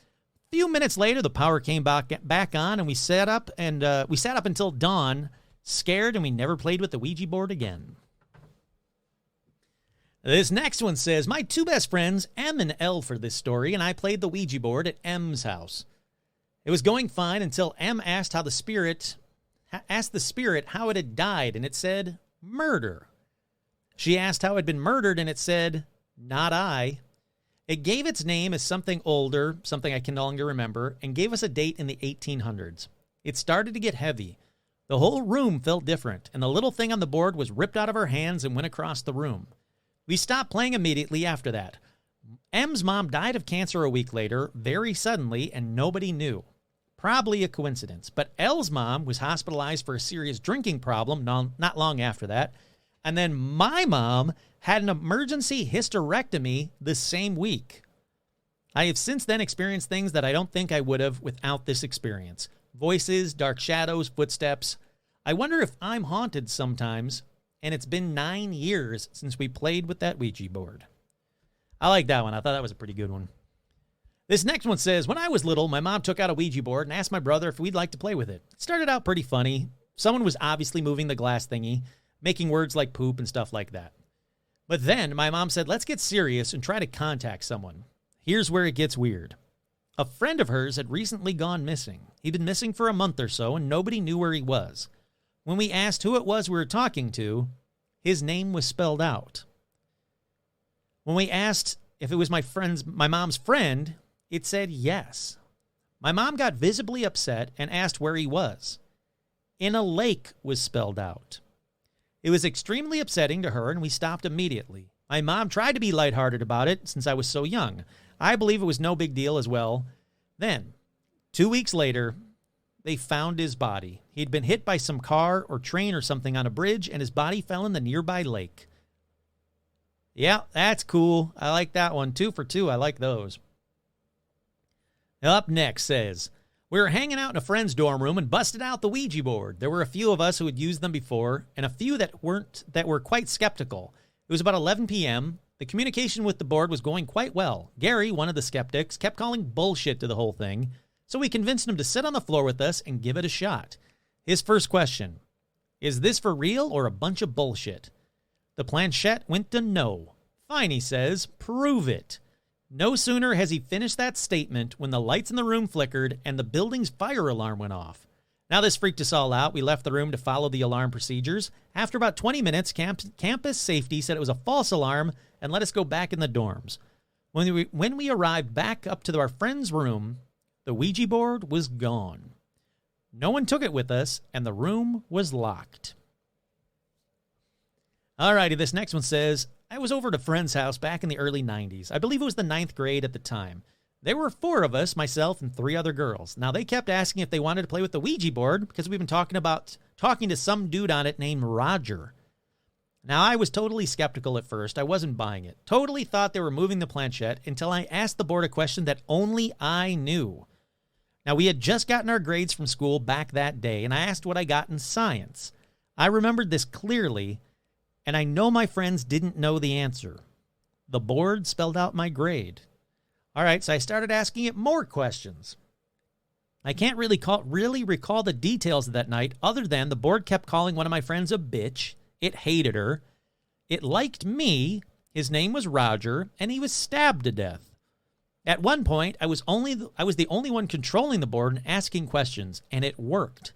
A few minutes later, the power came back on, and we sat up until dawn, scared, and we never played with the Ouija board again. This next one says, my two best friends, M and L for this story, and I played the Ouija board at M's house. It was going fine until M asked the spirit how it had died, and it said, murder. She asked how it had been murdered, and it said, not I. It gave its name as something older, something I can no longer remember, and gave us a date in the 1800s. It started to get heavy. The whole room felt different, and the little thing on the board was ripped out of our hands and went across the room. We stopped playing immediately after that. M's mom died of cancer a week later, very suddenly, and nobody knew. Probably a coincidence, but L's mom was hospitalized for a serious drinking problem not long after that, and then my mom had an emergency hysterectomy the same week. I have since then experienced things that I don't think I would have without this experience. Voices, dark shadows, footsteps. I wonder if I'm haunted sometimes, and it's been 9 years since we played with that Ouija board. I like that one. I thought that was a pretty good one. This next one says, when I was little, my mom took out a Ouija board and asked my brother if we'd like to play with it. It started out pretty funny. Someone was obviously moving the glass thingy, making words like poop and stuff like that. But then my mom said, let's get serious and try to contact someone. Here's where it gets weird. A friend of hers had recently gone missing. He'd been missing for a month or so, and nobody knew where he was. When we asked who it was we were talking to, his name was spelled out. When we asked if it was my mom's friend, it said yes. My mom got visibly upset and asked where he was. In a lake was spelled out. It was extremely upsetting to her, and we stopped immediately. My mom tried to be lighthearted about it since I was so young. I believe it was no big deal as well. Then, 2 weeks later, they found his body. He'd been hit by some car or train or something on a bridge, and his body fell in the nearby lake. Yeah, that's cool. I like that one. 2 for 2. I like those. Up next says, we were hanging out in a friend's dorm room and busted out the Ouija board. There were a few of us who had used them before, and a few that were quite skeptical. It was about 11 p.m. The communication with the board was going quite well. Gary, one of the skeptics, kept calling bullshit to the whole thing, so we convinced him to sit on the floor with us and give it a shot. His first question, is this for real or a bunch of bullshit? The planchette went to no. Fine, he says, prove it. No sooner has he finished that statement when the lights in the room flickered and the building's fire alarm went off. Now this freaked us all out. We left the room to follow the alarm procedures. After about 20 minutes, campus safety said it was a false alarm and let us go back in the dorms. When we arrived back up to our friend's room, the Ouija board was gone. No one took it with us, and the room was locked. Alrighty, this next one says, I was over at a friend's house back in the early 90s. I believe it was the 9th grade at the time. There were 4 of us, myself and 3 other girls. Now, they kept asking if they wanted to play with the Ouija board because we've been talking to some dude on it named Roger. Now, I was totally skeptical at first. I wasn't buying it. Totally thought they were moving the planchette until I asked the board a question that only I knew. Now, we had just gotten our grades from school back that day, and I asked what I got in science. I remembered this clearly, and I know my friends didn't know the answer. The board spelled out my grade. All right, so I started asking it more questions. I can't really recall the details of that night other than the board kept calling one of my friends a bitch. It hated her. It liked me. His name was Roger, and he was stabbed to death. At one point, I was the only one controlling the board and asking questions, and it worked.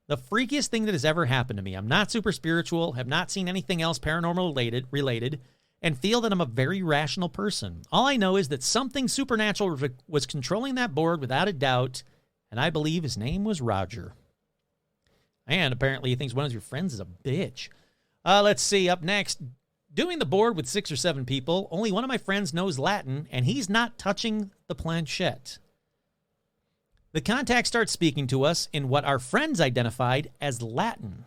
The freakiest thing that has ever happened to me. I'm not super spiritual, have not seen anything else paranormal related, and feel that I'm a very rational person. All I know is that something supernatural was controlling that board without a doubt, and I believe his name was Roger. And apparently he thinks one of your friends is a bitch. Let's see, up next, doing the board with 6 or 7 people, only one of my friends knows Latin, and he's not touching the planchette. The contact starts speaking to us in what our friends identified as Latin.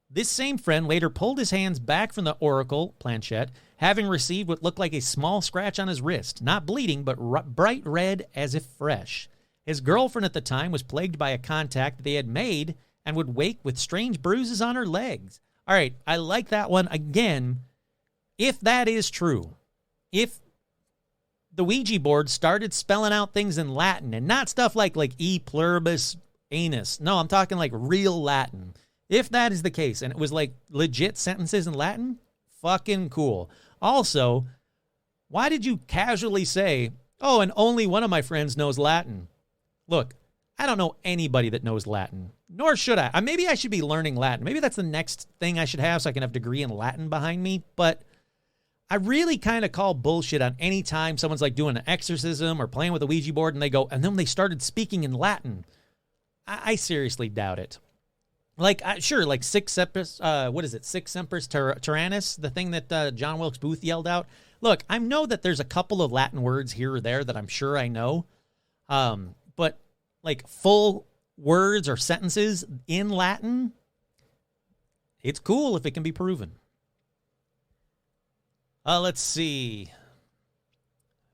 This same friend later pulled his hands back from the oracle planchette, having received what looked like a small scratch on his wrist, not bleeding, but bright red as if fresh. His girlfriend at the time was plagued by a contact they had made and would wake with strange bruises on her legs. All right, I like that one. Again, if that is true, if the Ouija board started spelling out things in Latin and not stuff like e pluribus anus. No, I'm talking like real Latin. If that is the case and it was like legit sentences in Latin, fucking cool. Also, why did you casually say, oh, and only one of my friends knows Latin? Look, I don't know anybody that knows Latin, nor should I. Maybe I should be learning Latin. Maybe that's the next thing I should have so I can have a degree in Latin behind me. But I really kind of call bullshit on any time someone's like doing an exorcism or playing with a Ouija board and they go, and then they started speaking in Latin. I seriously doubt it. Like, sure, like Sic Semper's, Sic Semper's Tyrannis, the thing that John Wilkes Booth yelled out. Look, I know that there's a couple of Latin words here or there that I'm sure I know. But like full words or sentences in Latin, it's cool if it can be proven. Let's see.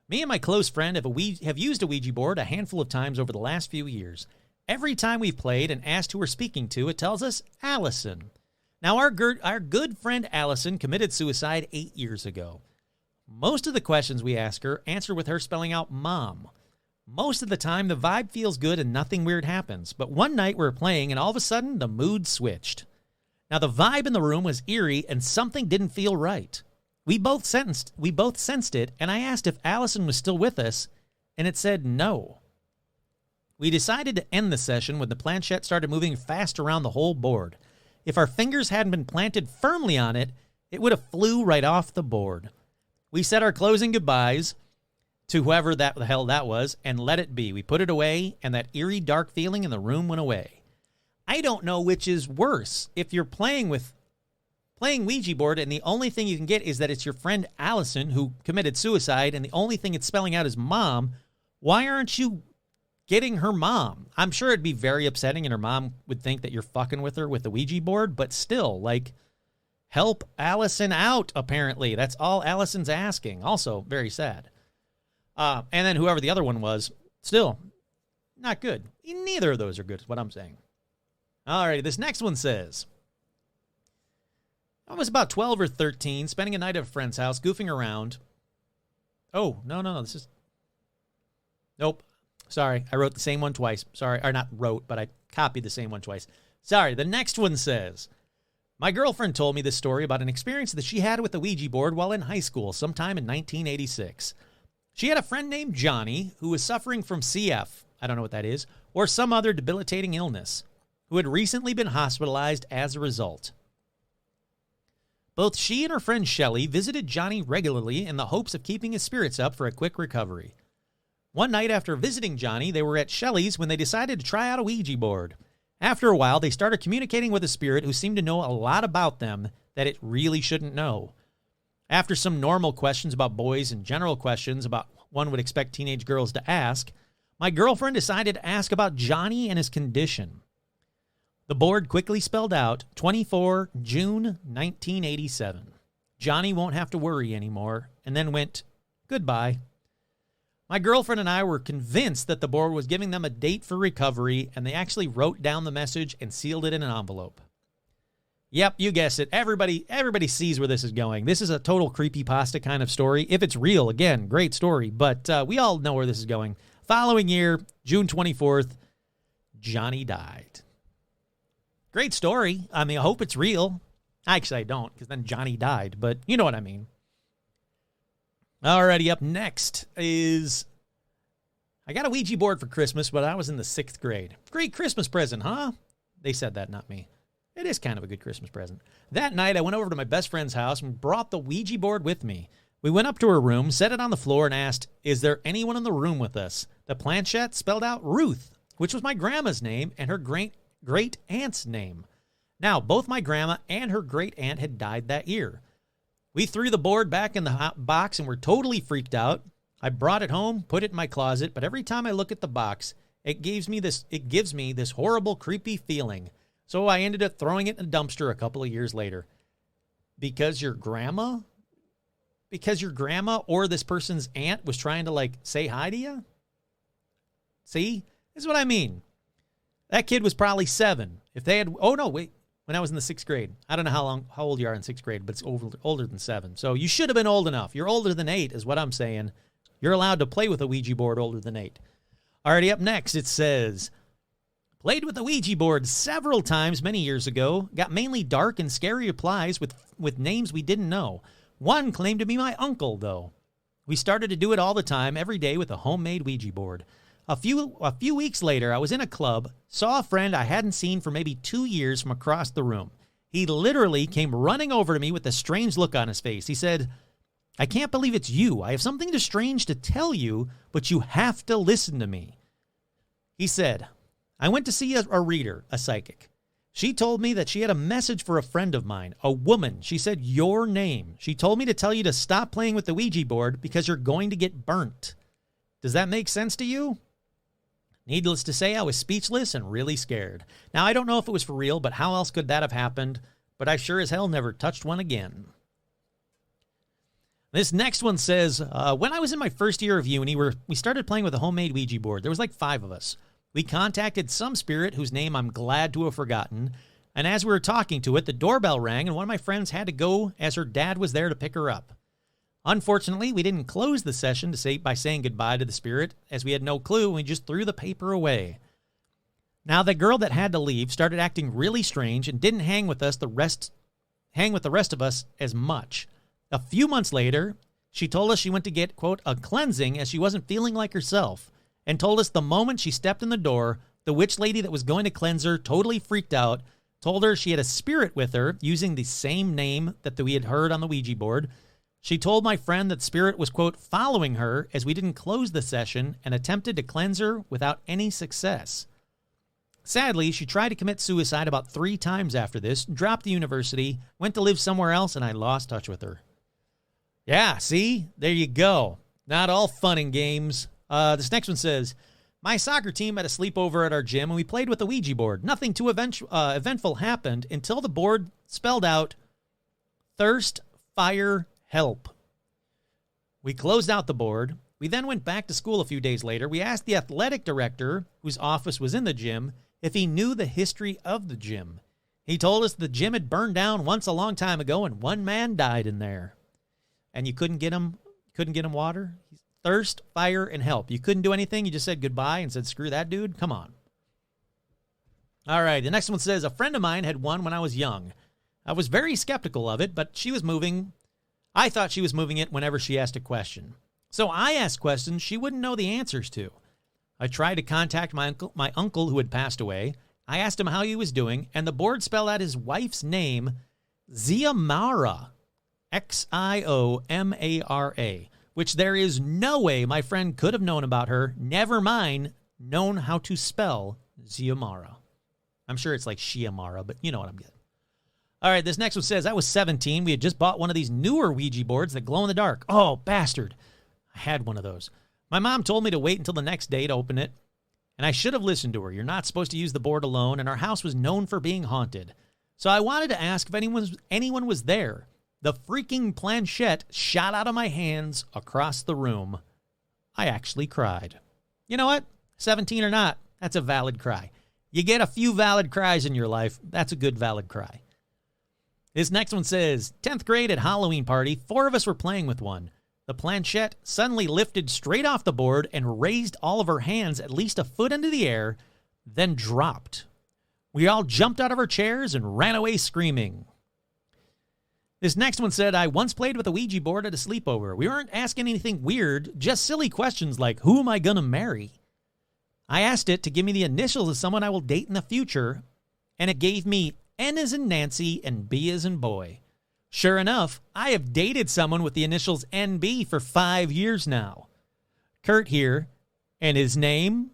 Me and my close friend have used a Ouija board a handful of times over the last few years. Every time we've played and asked who we're speaking to, it tells us Allison. Now, our good friend Allison committed suicide 8 years ago. Most of the questions we ask her answer with her spelling out mom. Most of the time, the vibe feels good and nothing weird happens. But one night we were playing and all of a sudden, the mood switched. Now, the vibe in the room was eerie and something didn't feel right. We both sensed it, and I asked if Allison was still with us, and it said no. We decided to end the session when the planchette started moving fast around the whole board. If our fingers hadn't been planted firmly on it, it would have flew right off the board. We said our closing goodbyes to whoever the hell that was and let it be. We put it away, and that eerie, dark feeling in the room went away. I don't know which is worse. If you're playing Ouija board and the only thing you can get is that it's your friend Allison who committed suicide and the only thing it's spelling out is mom, why aren't you getting her mom? I'm sure it'd be very upsetting and her mom would think that you're fucking with her with the Ouija board, but still, like, help Allison out, apparently. That's all Allison's asking. Also, very sad. And then whoever the other one was, still, not good. Neither of those are good, is what I'm saying. All right, this next one says, I was about 12 or 13, spending a night at a friend's house, goofing around. Oh, no, this is... Nope. Sorry, I wrote the same one twice. Sorry, or not wrote, but I copied the same one twice. Sorry, the next one says, my girlfriend told me this story about an experience that she had with the Ouija board while in high school sometime in 1986. She had a friend named Johnny who was suffering from CF, I don't know what that is, or some other debilitating illness, who had recently been hospitalized as a result. Both she and her friend Shelley visited Johnny regularly in the hopes of keeping his spirits up for a quick recovery. One night after visiting Johnny, they were at Shelley's when they decided to try out a Ouija board. After a while, they started communicating with a spirit who seemed to know a lot about them that it really shouldn't know. After some normal questions about boys and general questions about one would expect teenage girls to ask, my girlfriend decided to ask about Johnny and his condition. The board quickly spelled out 24 June 1987. Johnny won't have to worry anymore, and then went, goodbye. My girlfriend and I were convinced that the board was giving them a date for recovery, and they actually wrote down the message and sealed it in an envelope. Yep, you guessed it. Everybody sees where this is going. This is a total creepypasta kind of story. If it's real, again, great story, but we all know where this is going. Following year, June 24th, Johnny died. Great story. I mean, I hope it's real. Actually, I don't, because then Johnny died, but you know what I mean. Alrighty, up next is, I got a Ouija board for Christmas, but I was in the 6th grade. Great Christmas present, huh? They said that, not me. It is kind of a good Christmas present. That night, I went over to my best friend's house and brought the Ouija board with me. We went up to her room, set it on the floor, and asked, "Is there anyone in the room with us?" The planchette spelled out Ruth, which was my grandma's name and her great-aunt's name. Now, both my grandma and her great-aunt had died that year. We threw the board back in the box and were totally freaked out. I brought it home, put it in my closet, but every time I look at the box, it gives me this horrible, creepy feeling. So I ended up throwing it in a dumpster a couple of years later. Because your grandma or this person's aunt was trying to, like, say hi to you? See? This is what I mean. That kid was probably 7. If they had, oh no, wait, when I was in the 6th grade. I don't know how old you are in 6th grade, but it's older than 7. So you should have been old enough. You're older than 8 is what I'm saying. You're allowed to play with a Ouija board older than 8. Alrighty, up next it says, played with the Ouija board several times many years ago. Got mainly dark and scary replies with names we didn't know. One claimed to be my uncle, though. We started to do it all the time, every day with a homemade Ouija board. A few weeks later, I was in a club, saw a friend I hadn't seen for maybe 2 years from across the room. He literally came running over to me with a strange look on his face. He said, "I can't believe it's you. I have something strange to tell you, but you have to listen to me." He said, "I went to see a reader, a psychic. She told me that she had a message for a friend of mine, a woman. She said your name. She told me to tell you to stop playing with the Ouija board because you're going to get burnt. Does that make sense to you?" Needless to say, I was speechless and really scared. Now, I don't know if it was for real, but how else could that have happened? But I sure as hell never touched one again. This next one says, when I was in my first year of uni, we started playing with a homemade Ouija board. There was like 5 of us. We contacted some spirit whose name I'm glad to have forgotten. And as we were talking to it, the doorbell rang and one of my friends had to go as her dad was there to pick her up. Unfortunately, we didn't close the session by saying goodbye to the spirit, as we had no clue and we just threw the paper away. Now, the girl that had to leave started acting really strange and didn't hang with the rest of us as much. A few months later, she told us she went to get, quote, a cleansing as she wasn't feeling like herself, and told us the moment she stepped in the door, the witch lady that was going to cleanse her totally freaked out, told her she had a spirit with her using the same name that we had heard on the Ouija board. She told my friend that spirit was, quote, following her as we didn't close the session and attempted to cleanse her without any success. Sadly, she tried to commit suicide about 3 times after this, dropped the university, went to live somewhere else, and I lost touch with her. Yeah, see? There you go. Not all fun and games. This next one says, my soccer team had a sleepover at our gym, and we played with the Ouija board. Nothing too eventful happened until the board spelled out, thirst, fire, help. We closed out the board. We then went back to school a few days later. We asked the athletic director, whose office was in the gym, if he knew the history of the gym. He told us the gym had burned down once a long time ago, and one man died in there. And you couldn't get him water? Thirst, fire, and help. You couldn't do anything. You just said goodbye and said, screw that dude. Come on. All right. The next one says, a friend of mine had one when I was young. I was very skeptical of it, but I thought she was moving it whenever she asked a question. So I asked questions she wouldn't know the answers to. I tried to contact my uncle who had passed away. I asked him how he was doing, and the board spelled out his wife's name, Xiomara, Xiomara, which there is no way my friend could have known about her, never mind known how to spell Xiomara. I'm sure it's like Shiamara, but you know what I'm getting. All right, this next one says, I was 17. We had just bought one of these newer Ouija boards that glow in the dark. Oh, bastard. I had one of those. My mom told me to wait until the next day to open it, and I should have listened to her. You're not supposed to use the board alone, and our house was known for being haunted. So I wanted to ask if anyone was there. The freaking planchette shot out of my hands across the room. I actually cried. You know what? 17 or not, that's a valid cry. You get a few valid cries in your life, that's a good valid cry. This next one says, 10th grade at Halloween party, 4 of us were playing with one. The planchette suddenly lifted straight off the board and raised all of her hands at least a foot into the air, then dropped. We all jumped out of our chairs and ran away screaming. This next one said, I once played with a Ouija board at a sleepover. We weren't asking anything weird, just silly questions like, who am I going to marry? I asked it to give me the initials of someone I will date in the future, and it gave me N as in Nancy and B as in boy. Sure enough, I have dated someone with the initials NB for 5 years now. Kurt here, and his name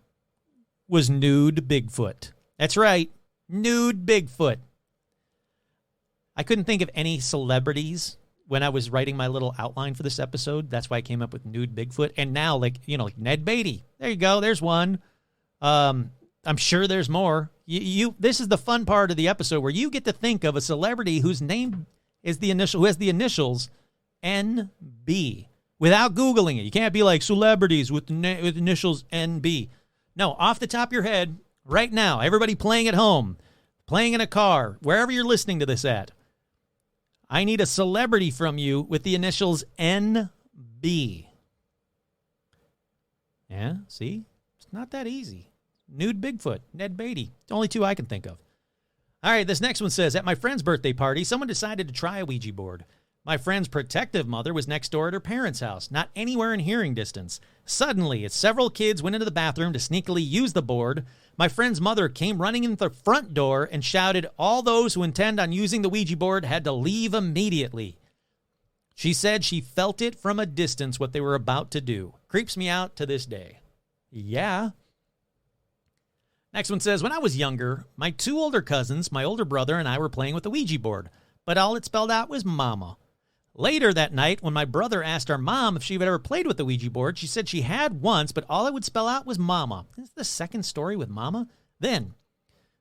was Nude Bigfoot. That's right, Nude Bigfoot. I couldn't think of any celebrities when I was writing my little outline for this episode. That's why I came up with Nude Bigfoot. And now, like Ned Beatty. There you go. There's one. I'm sure there's more. This is the fun part of the episode where you get to think of a celebrity whose name is who has the initials NB without Googling it. You can't be like celebrities with initials NB. No, off the top of your head, right now, everybody playing at home, playing in a car, wherever you're listening to this at, I need a celebrity from you with the initials NB. Yeah, see? It's not that easy. Nude Bigfoot, Ned Beatty. The only two I can think of. All right, this next one says, at my friend's birthday party, someone decided to try a Ouija board. My friend's protective mother was next door at her parents' house, not anywhere in hearing distance. Suddenly, as several kids went into the bathroom to sneakily use the board, my friend's mother came running in the front door and shouted all those who intend on using the Ouija board had to leave immediately. She said she felt it from a distance what they were about to do. Creeps me out to this day. Yeah. Next one says, when I was younger, my 2 older cousins, my older brother, and I were playing with the Ouija board, but all it spelled out was mama. Later that night, when my brother asked our mom if she had ever played with the Ouija board, she said she had once, but all it would spell out was mama. This is the second story with mama. Then,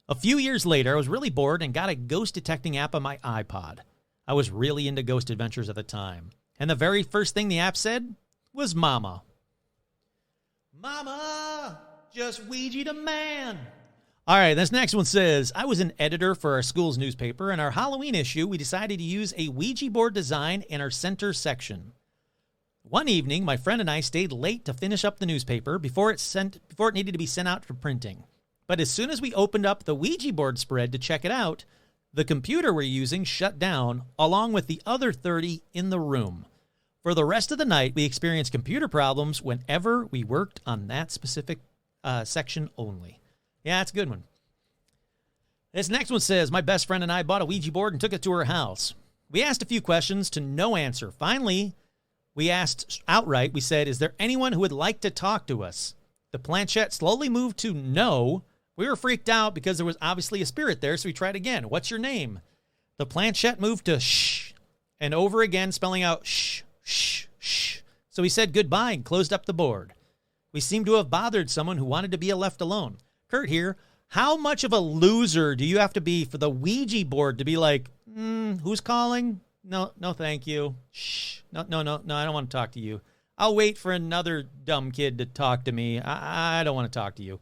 a few years later, I was really bored and got a ghost detecting app on my iPod. I was really into Ghost Adventures at the time. And the very first thing the app said was mama. Mama, just Ouija'd a man. All right, this next one says, I was an editor for our school's newspaper. In our Halloween issue, we decided to use a Ouija board design in our center section. One evening, my friend and I stayed late to finish up the newspaper before it needed to be sent out for printing. But as soon as we opened up the Ouija board spread to check it out, the computer we're using shut down, along with the other 30 in the room. For the rest of the night, we experienced computer problems whenever we worked on that specific section only. Yeah, that's a good one. This next one says, my best friend and I bought a Ouija board and took it to her house. We asked a few questions to no answer. Finally, we asked outright, we said, is there anyone who would like to talk to us? The planchette slowly moved to no. We were freaked out because there was obviously a spirit there, so we tried again. What's your name? The planchette moved to shh, and over again, spelling out shh, shh, shh. So we said goodbye and closed up the board. We seemed to have bothered someone who wanted to be left alone. Kurt here, how much of a loser do you have to be for the Ouija board to be like, who's calling? No, thank you. Shh. No, I don't want to talk to you. I'll wait for another dumb kid to talk to me. I don't want to talk to you.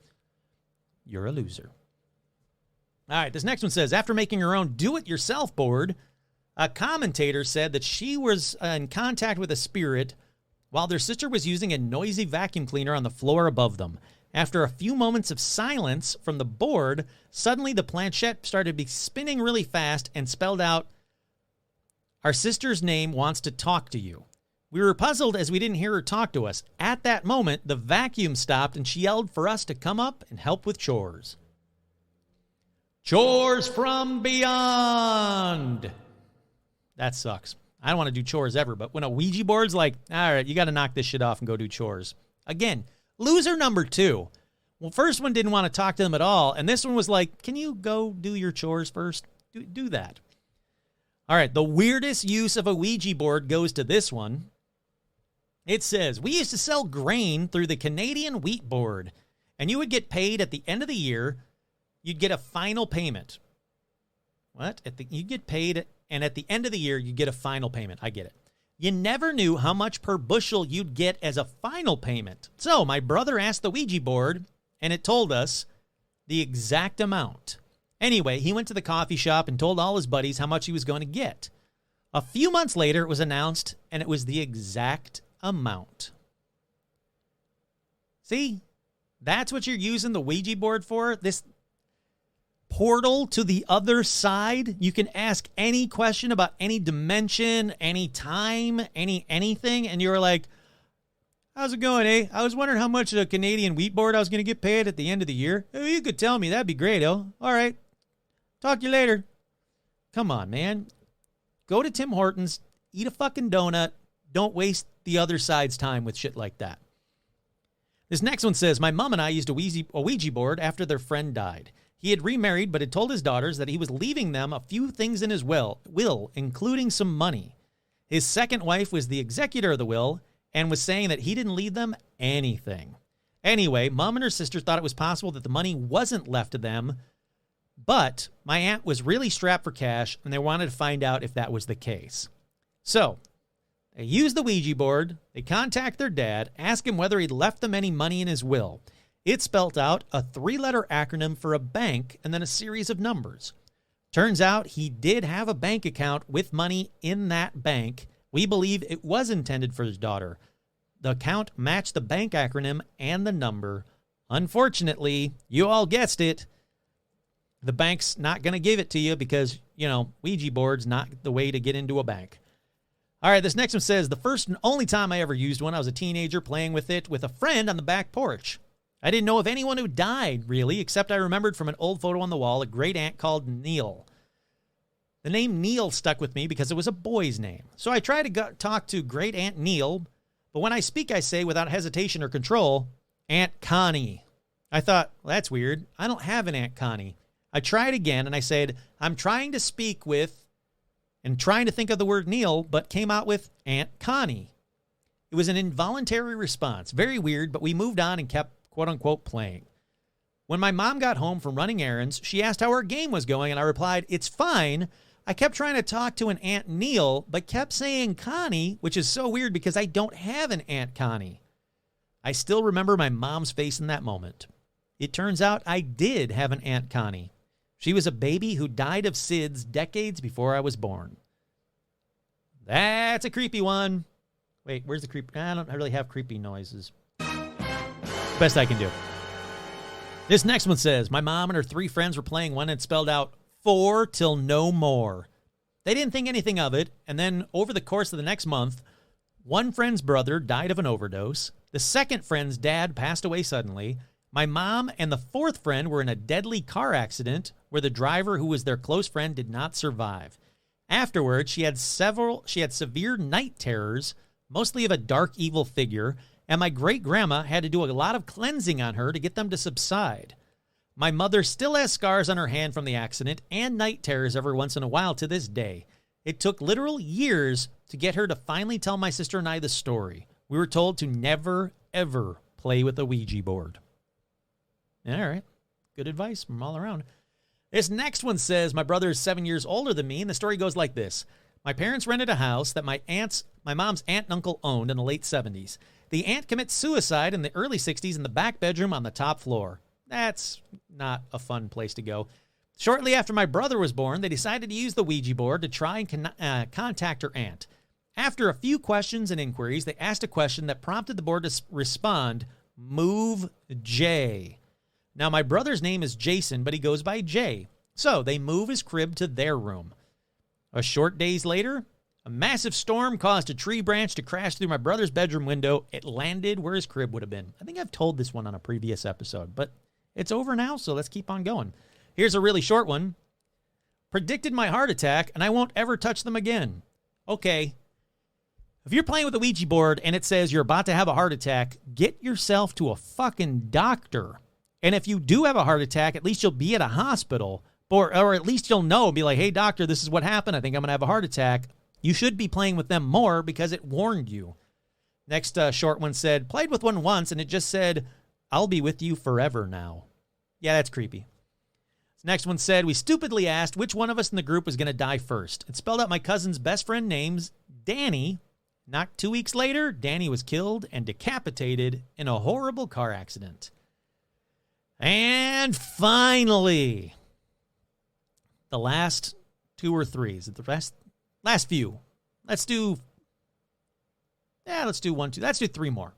You're a loser. All right, this next one says, after making her own do-it-yourself board, a commentator said that she was in contact with a spirit while their sister was using a noisy vacuum cleaner on the floor above them. After a few moments of silence from the board, suddenly the planchette started to be spinning really fast and spelled out, our sister's name wants to talk to you. We were puzzled as we didn't hear her talk to us. At that moment, the vacuum stopped and she yelled for us to come up and help with chores. Chores from beyond. That sucks. I don't want to do chores ever, but when a Ouija board's like, all right, you got to knock this shit off and go do chores. Again, loser number 2. Well, first one didn't want to talk to them at all, and this one was like, can you go do your chores first? Do that. All right, the weirdest use of a Ouija board goes to this one. It says, we used to sell grain through the Canadian Wheat Board, and you would get paid at the end of the year. You'd get a final payment. What? You'd get paid, and at the end of the year, you'd get a final payment. I get it. You never knew how much per bushel you'd get as a final payment. So my brother asked the Ouija board, and it told us the exact amount. Anyway, he went to the coffee shop and told all his buddies how much he was going to get. A few months later, it was announced, and it was the exact amount. See? That's what you're using the Ouija board for? This portal to the other side? You can ask any question about any dimension, any time, anything, and you're like, how's it going, eh? I was wondering how much a Canadian Wheat Board I was going to get paid at the end of the year. Oh, you could tell me. That'd be great, oh. All right. Talk to you later. Come on, man. Go to Tim Hortons, eat a fucking donut. Don't waste the other side's time with shit like that. This next one says, my mom and I used a Ouija board after their friend died. He had remarried, but had told his daughters that he was leaving them a few things in his will, including some money. His second wife was the executor of the will and was saying that he didn't leave them anything. Anyway, Mom and her sister thought it was possible that the money wasn't left to them, but my aunt was really strapped for cash, and they wanted to find out if that was the case. So they use the Ouija board, they contact their dad, ask him whether he'd left them any money in his will. It spelt out a 3-letter acronym for a bank and then a series of numbers. Turns out he did have a bank account with money in that bank. We believe it was intended for his daughter. The account matched the bank acronym and the number. Unfortunately, you all guessed it, the bank's not going to give it to you because, Ouija board's not the way to get into a bank. All right, this next one says, the first and only time I ever used one, I was a teenager playing with it with a friend on the back porch. I didn't know of anyone who died, really, except I remembered from an old photo on the wall a great aunt called Neil. The name Neil stuck with me because it was a boy's name. So I tried to talk to great aunt Neil, but when I speak, I say without hesitation or control, Aunt Connie. I thought, well, that's weird. I don't have an Aunt Connie. I tried again, and I said, I'm trying to speak with, and trying to think of the word Neil, but came out with Aunt Connie. It was an involuntary response. Very weird, but we moved on and kept, quote-unquote, playing. When my mom got home from running errands, she asked how her game was going, and I replied, it's fine. I kept trying to talk to an Aunt Neil, but kept saying Connie, which is so weird because I don't have an Aunt Connie. I still remember my mom's face in that moment. It turns out I did have an Aunt Connie. She was a baby who died of SIDS decades before I was born. That's a creepy one. Wait, where's the creep? I don't really have creepy noises. Best I can do. This next one says, my mom and her 3 friends were playing one and spelled out 4 till no more. They didn't think anything of it, and then over the course of the next month, one friend's brother died of an overdose. The second friend's dad passed away suddenly. My mom and the 4th friend were in a deadly car accident where the driver, who was their close friend, did not survive. Afterwards, she had severe night terrors, mostly of a dark, evil figure, and my great-grandma had to do a lot of cleansing on her to get them to subside. My mother still has scars on her hand from the accident and night terrors every once in a while to this day. It took literal years to get her to finally tell my sister and I the story. We were told to never, ever play with a Ouija board. All right. Good advice from all around. This next one says, my brother is 7 years older than me, and the story goes like this. My parents rented a house that my mom's aunt and uncle owned in the late 70s. The aunt commits suicide in the early 60s in the back bedroom on the top floor. That's not a fun place to go. Shortly after my brother was born, they decided to use the Ouija board to try and contact her aunt. After a few questions and inquiries, they asked a question that prompted the board to respond, Move J. Now, my brother's name is Jason, but he goes by Jay. So they move his crib to their room. A short days later, a massive storm caused a tree branch to crash through my brother's bedroom window. It landed where his crib would have been. I think I've told this one on a previous episode, but it's over now, so let's keep on going. Here's a really short one. Predicted my heart attack, and I won't ever touch them again. Okay. If you're playing with a Ouija board and it says you're about to have a heart attack, get yourself to a fucking doctor. And if you do have a heart attack, at least you'll be at a hospital, or at least you'll know, be like, hey, doctor, this is what happened. I think I'm going to have a heart attack. You should be playing with them more because it warned you. Next short one said, played with one once, and it just said, I'll be with you forever now. Yeah, that's creepy. Next one said, we stupidly asked which one of us in the group was going to die first. It spelled out my cousin's best friend names, Danny. Not 2 weeks later, Danny was killed and decapitated in a horrible car accident. And finally, the last 2 or 3. Is it the last few? Let's do 1, 2. Let's do 3 more.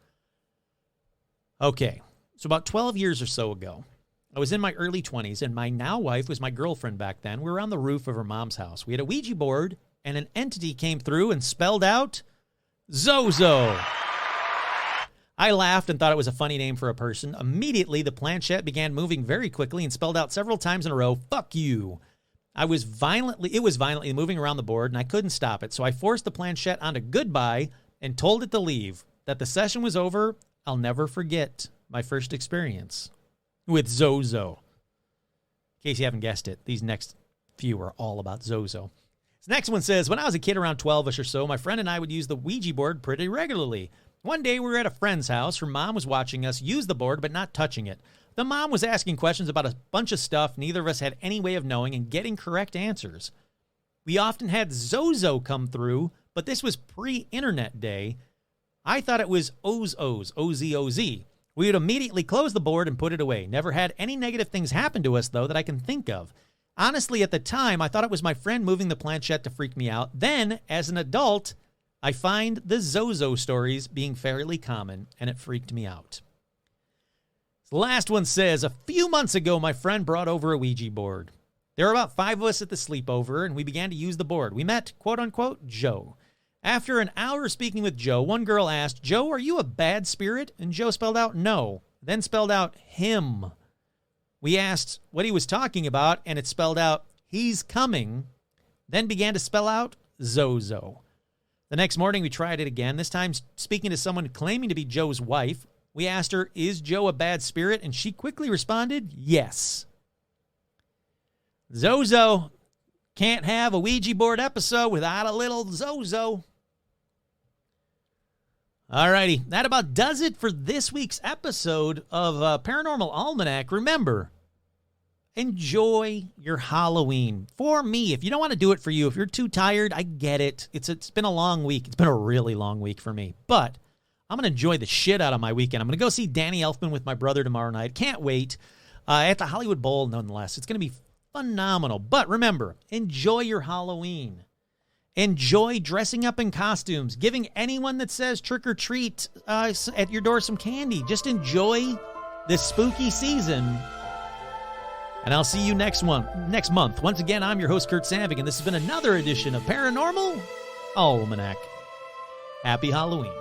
Okay. So about 12 years or so ago, I was in my early 20s, and my now wife was my girlfriend back then. We were on the roof of her mom's house. We had a Ouija board, and an entity came through and spelled out Zozo. I laughed and thought it was a funny name for a person. Immediately, the planchette began moving very quickly and spelled out several times in a row, fuck you. It was violently moving around the board, and I couldn't stop it. So I forced the planchette onto goodbye and told it to leave. That the session was over, I'll never forget my first experience with Zozo. In case you haven't guessed it, these next few are all about Zozo. This next one says, when I was a kid around 12-ish or so, my friend and I would use the Ouija board pretty regularly. One day we were at a friend's house. Her mom was watching us use the board but not touching it. The mom was asking questions about a bunch of stuff neither of us had any way of knowing and getting correct answers. We often had Zozo come through, but this was pre-internet day. I thought it was Oz-Oz, O-Z-O-Z. We would immediately close the board and put it away. Never had any negative things happen to us, though, that I can think of. Honestly, at the time, I thought it was my friend moving the planchette to freak me out. Then, as an adult, I find the Zozo stories being fairly common, and it freaked me out. The last one says, a few months ago, my friend brought over a Ouija board. There were about 5 of us at the sleepover, and we began to use the board. We met, quote-unquote, Joe. After an hour speaking with Joe, one girl asked, Joe, are you a bad spirit? And Joe spelled out no, then spelled out him. We asked what he was talking about, and it spelled out he's coming, then began to spell out Zozo. The next morning, we tried it again, this time speaking to someone claiming to be Joe's wife. We asked her, is Joe a bad spirit? And she quickly responded, yes. Zozo. Can't have a Ouija board episode without a little Zozo. Alrighty, that about does it for this week's episode of Paranormal Almanac. Remember, enjoy your Halloween. For me, if you don't want to do it for you, if you're too tired, I get it. It's been a long week. It's been a really long week for me. But I'm going to enjoy the shit out of my weekend. I'm going to go see Danny Elfman with my brother tomorrow night. Can't wait. At the Hollywood Bowl, nonetheless. It's going to be phenomenal. But remember, enjoy your Halloween. Enjoy dressing up in costumes, giving anyone that says trick or treat at your door some candy. Just enjoy this spooky season. And I'll see you next month. Once again, I'm your host, Kurt Savig, and this has been another edition of Paranormal Almanac. Happy Halloween.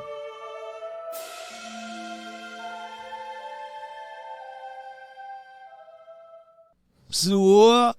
So